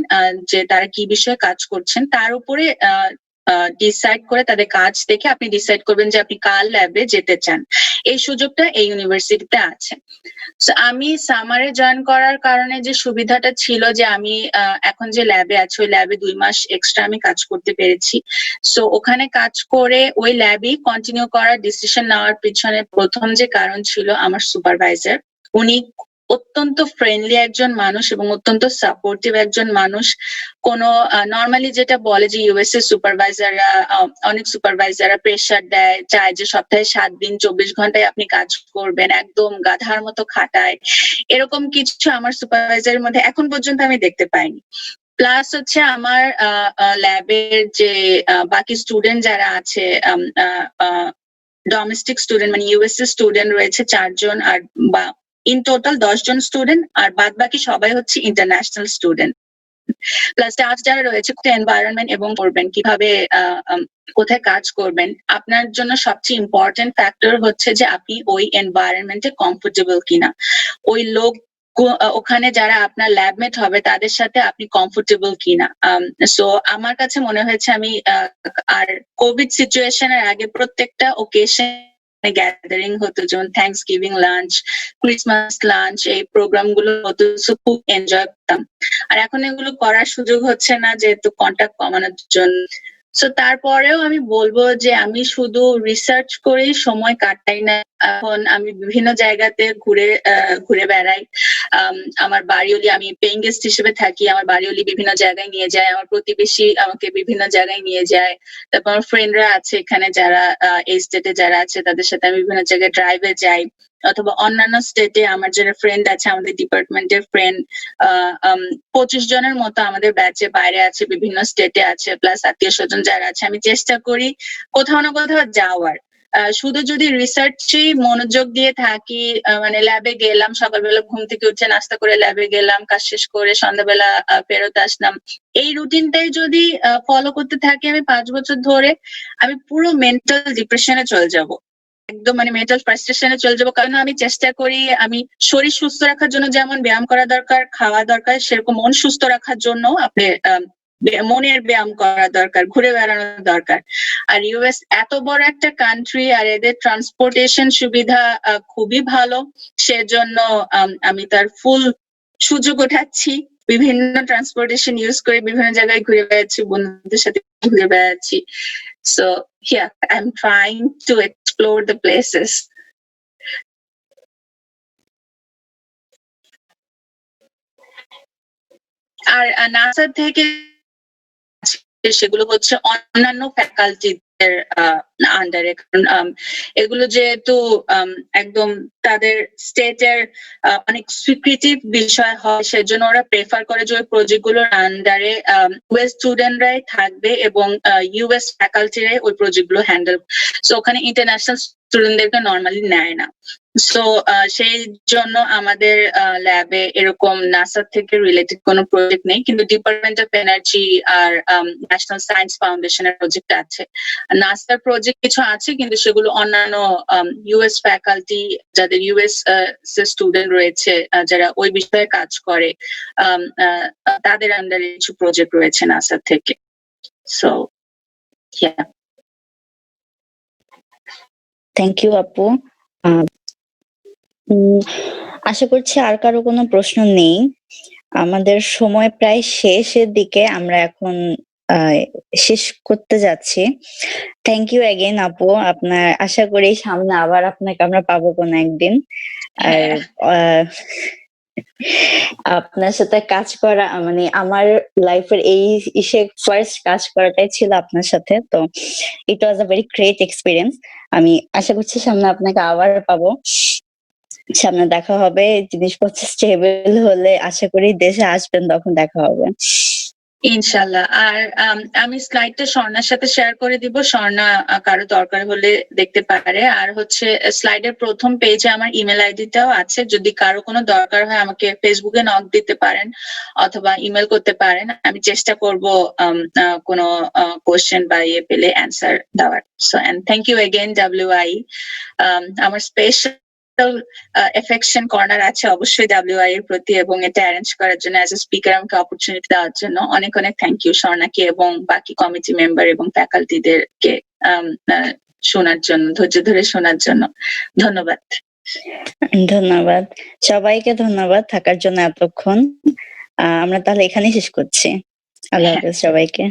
যে তারা কি বিষয়ে কাজ করছেন তার উপরে ডিসাইড করে তাদের কাজ দেখে আপনি ডিসাইড করবেন যে আপনি কার ল্যাবে যেতে চান। এই সুযোগটা এই ইউনিভার্সিটিতে আছে। আমি সামারে জয়েন করার কারণে যে সুবিধাটা ছিল যে আমি এখন যে ল্যাবে আছি ওই ল্যাবে 2 মাস এক্সট্রা আমি কাজ করতে পেরেছি। সো ওখানে কাজ করে ওই ল্যাবেই কন্টিনিউ করার ডিসিশন নেওয়ার পিছনে প্রথম যে কারণ ছিল আমার সুপারভাইজার। উনি অত্যন্ত ফ্রেন্ডলি একজন মানুষ এবং অত্যন্ত সাপোর্টিভ একজন মানুষ। কোনো নর্মালি যেটা বলে যে ইউএস এর সুপারভাইজাররা, অনেক সুপারভাইজাররা প্রেশার দেয়, চায় যে সপ্তাহে 7 দিন 24 ঘন্টায় আপনি কাজ করবেন, একদম গাধার মতো খাটায়, এরকম কিছু আমার সুপারভাইজারের মধ্যে এখন পর্যন্ত আমি দেখতে পাইনি। প্লাস হচ্ছে আমার ল্যাবের যে বাকি স্টুডেন্ট যারা আছে, ডোমেস্টিক স্টুডেন্ট মানে ইউএসএ স্টুডেন্ট রয়েছে 4 জন, আর বা ইন টোটাল 10 জন স্টুডেন্ট, আর বাদ বাকি সবাই হচ্ছে ইন্টারন্যাশনাল স্টুডেন্ট। প্লাস স্টাফ যারা রয়েছে এনভায়রনমেন্ট এবং করবেন কিভাবে কোথায় কাজ করবেন, আপনার জন্য সবচেয়ে ইম্পর্টেন্ট ফ্যাক্টর হচ্ছে যে আপনি ওই এনভায়রনমেন্টে কমফোর্টেবল কিনা, ওই লোক ওখানে যারা আপনার ল্যাবমেট হবে তাদের সাথে আপনি কমফোর্টেবল কিনা। সো আমার কাছে মনে হয়েছে আমি আর কোভিড সিচুয়েশনের আগে প্রত্যেকটা ওকেশন গ্যাদারিং হতো, যেমন thanks giving lunch, Christmas lunch, এই প্রোগ্রাম গুলো হতো, খুব এনজয় করতাম। আর এখন এগুলো করার সুযোগ হচ্ছে না যেহেতু কন্ট্যাক্ট কমানোর জন্য। সো তারপরেও আমি বলবো যে আমি শুধু রিসার্চ করেই সময় কাটাই না, এখন আমি বিভিন্ন জায়গাতে ঘুরে বেড়াই। আমার বাড়িওলি, আমি পেইং গেস্ট হিসেবে থাকি, আমার বাড়িওলি বিভিন্ন জায়গায় নিয়ে যায়, আমার প্রতিবেশী আমাকে বিভিন্ন জায়গায় নিয়ে যায়, তারপর আমার ফ্রেন্ডরা আছে এখানে যারা এই স্টেটে যারা আছে তাদের সাথে আমি বিভিন্ন জায়গায় ড্রাইভে যাই, অথবা অন্যান্য স্টেটে আমার যারা ফ্রেন্ড আছে, আমাদের ডিপার্টমেন্টের ফ্রেন্ড 25 জনের মতো আমাদের ব্যাচে বাইরে আছে, বিভিন্ন স্টেটে আছে, প্লাস আত্মীয় স্বজন যারা আছে। আমি চেষ্টা করি কোথাও না কোথাও যাওয়ার। শুধু যদি রিসার্চে মনোযোগ দিয়ে থাকি, মানে ল্যাবে গেলাম, সকালবেলা ঘুম থেকে উঠে নাস্তা করে ল্যাবে গেলাম, কাজ শেষ করে সন্ধ্যাবেলা ফেরত আসলাম, এই রুটিনটাই যদি ফলো করতে থাকি আমি 5 বছর ধরে, আমি পুরো মেন্টাল ডিপ্রেশনে চলে যাব, একদম মানে মেন্টাল ফ্রাস্ট্রেশনে চলে যাবো। কারণ আমি চেষ্টা করি আমি শরীর সুস্থ রাখার জন্য যেমন ব্যায়াম করা দরকার, খাওয়া দরকার, সেরকম মন সুস্থ রাখার জন্য আপনি মনের ব্যায়াম করা দরকার, ঘুরে বেড়ানো দরকার। আর ইউএস এত বড় একটা কান্ট্রি, আর এদের ট্রান্সপোর্টেশন সুবিধা খুবই ভালো, সেজন্য আমি তার ফুল সুযোগ উঠাচ্ছি, বিভিন্ন ট্রান্সপোর্টেশন ইউজ করে বিভিন্ন জায়গায় ঘুরে বেড়াচ্ছি, বন্ধুদের সাথে ঘুরে বেড়াচ্ছি। So yeah, I'm trying to explore the places. আর নাসা থেকে সেগুলো হচ্ছে অন্যান্য ফ্যাকাল্টিদের আন্ডারে, কারণ এগুলো যেহেতু একদম তাদের স্টেটের অনেক স্বীকৃতির বিষয় হয়, সেজন্য ওরা প্রেফার করে যে ওই প্রজেক্ট গুলোর আন্ডারে ইউএস স্টুডেন্টরাই থাকবে এবং ইউএস ফ্যাকাল্টিরাই ওই প্রজেক্ট গুলো হ্যান্ডেল। সো ওখানে ইন্টারন্যাশনাল স্টুডেন্টদেরকে নর্মালি নেয় না। সো সেই জন্য আমাদের ল্যাবে এরকম নাসা থেকে রিলেটেড কোনো প্রজেক্ট নেই, কিন্তু ডিপার্টমেন্ট অফ এনার্জি আর ন্যাশনাল সায়েন্স ফাউন্ডেশনের প্রজেক্ট আছে। নাসার প্রজেক্ট কিছু আছে, কিন্তু সেগুলো অন্যান্য ইউএস ফ্যাকাল্টি, যাদের ইউএস স্টুডেন্ট রয়েছে যারা ওই বিষয়ে কাজ করে, তাদের আন্ডারে কিছু প্রজেক্ট রয়েছে নাসা থেকে। So yeah. থ্যাংক ইউ আপু। আশা করছি আর কারো কোনো প্রশ্ন নেই। আমাদের সময় প্রায় শেষের দিকে, আমরা এখন শেষ করতে যাচ্ছি। থ্যাংক ইউ এগেইন আপু। আপনার আশা করি সামনে আবার আপনাকে আমরা পাবো কোনো একদিন। আর আপনার সাথে কাজ করা মানে আমার লাইফের এই ফার্স্ট কাজ করাটাই ছিল আপনার সাথে, তো ইট ওয়াজ আ ভেরি গ্রেট এক্সপিরিয়েন্স। আমি আশা করছি সামনে আপনাকে আবার পাবো, সামনে দেখা হবে, জিনিসপত্র স্টেবল হলে আশা করি দেশে আসবেন, তখন দেখা হবে ইনশাল্লাহ। আর আমি স্লাইডটা স্বর্ণার সাথে শেয়ার করে দিব, স্বর্ণা কারো দরকার হলে দেখতে পারে। আর হচ্ছে স্লাইডের প্রথম পেজে আমার ইমেল আইডিটাও আছে, যদি কারো কোনো দরকার হয় আমাকে ফেসবুকে নক দিতে পারেন অথবা ইমেল করতে পারেন, আমি চেষ্টা করব কোনো কোশ্চেন বা ইয়ে পেলে অ্যান্সার দেওয়ার। So and thank you again WI। আমার স্পেশাল এফেকশন কর্নার আছে অবশ্যই WI এর প্রতি, এবং এটা অ্যারেঞ্জ করার জন্য, অ্যাজ এ স্পিকার আমাকে অপরচুনিটি দেওয়ার জন্য অনেক অনেক থ্যাংক ইউ স্বর্ণাকে এবং বাকি কমিটি মেম্বার এবং ফ্যাকাল্টিদেরকে শোনার জন্য, ধৈর্য ধরে শোনার জন্য ধন্যবাদ। ধন্যবাদ সবাইকে, ধন্যবাদ থাকার জন্য এতক্ষণ। আমরা তাহলে এখানেই শেষ করছি। আল্লাহ হাফেজ সবাইকে।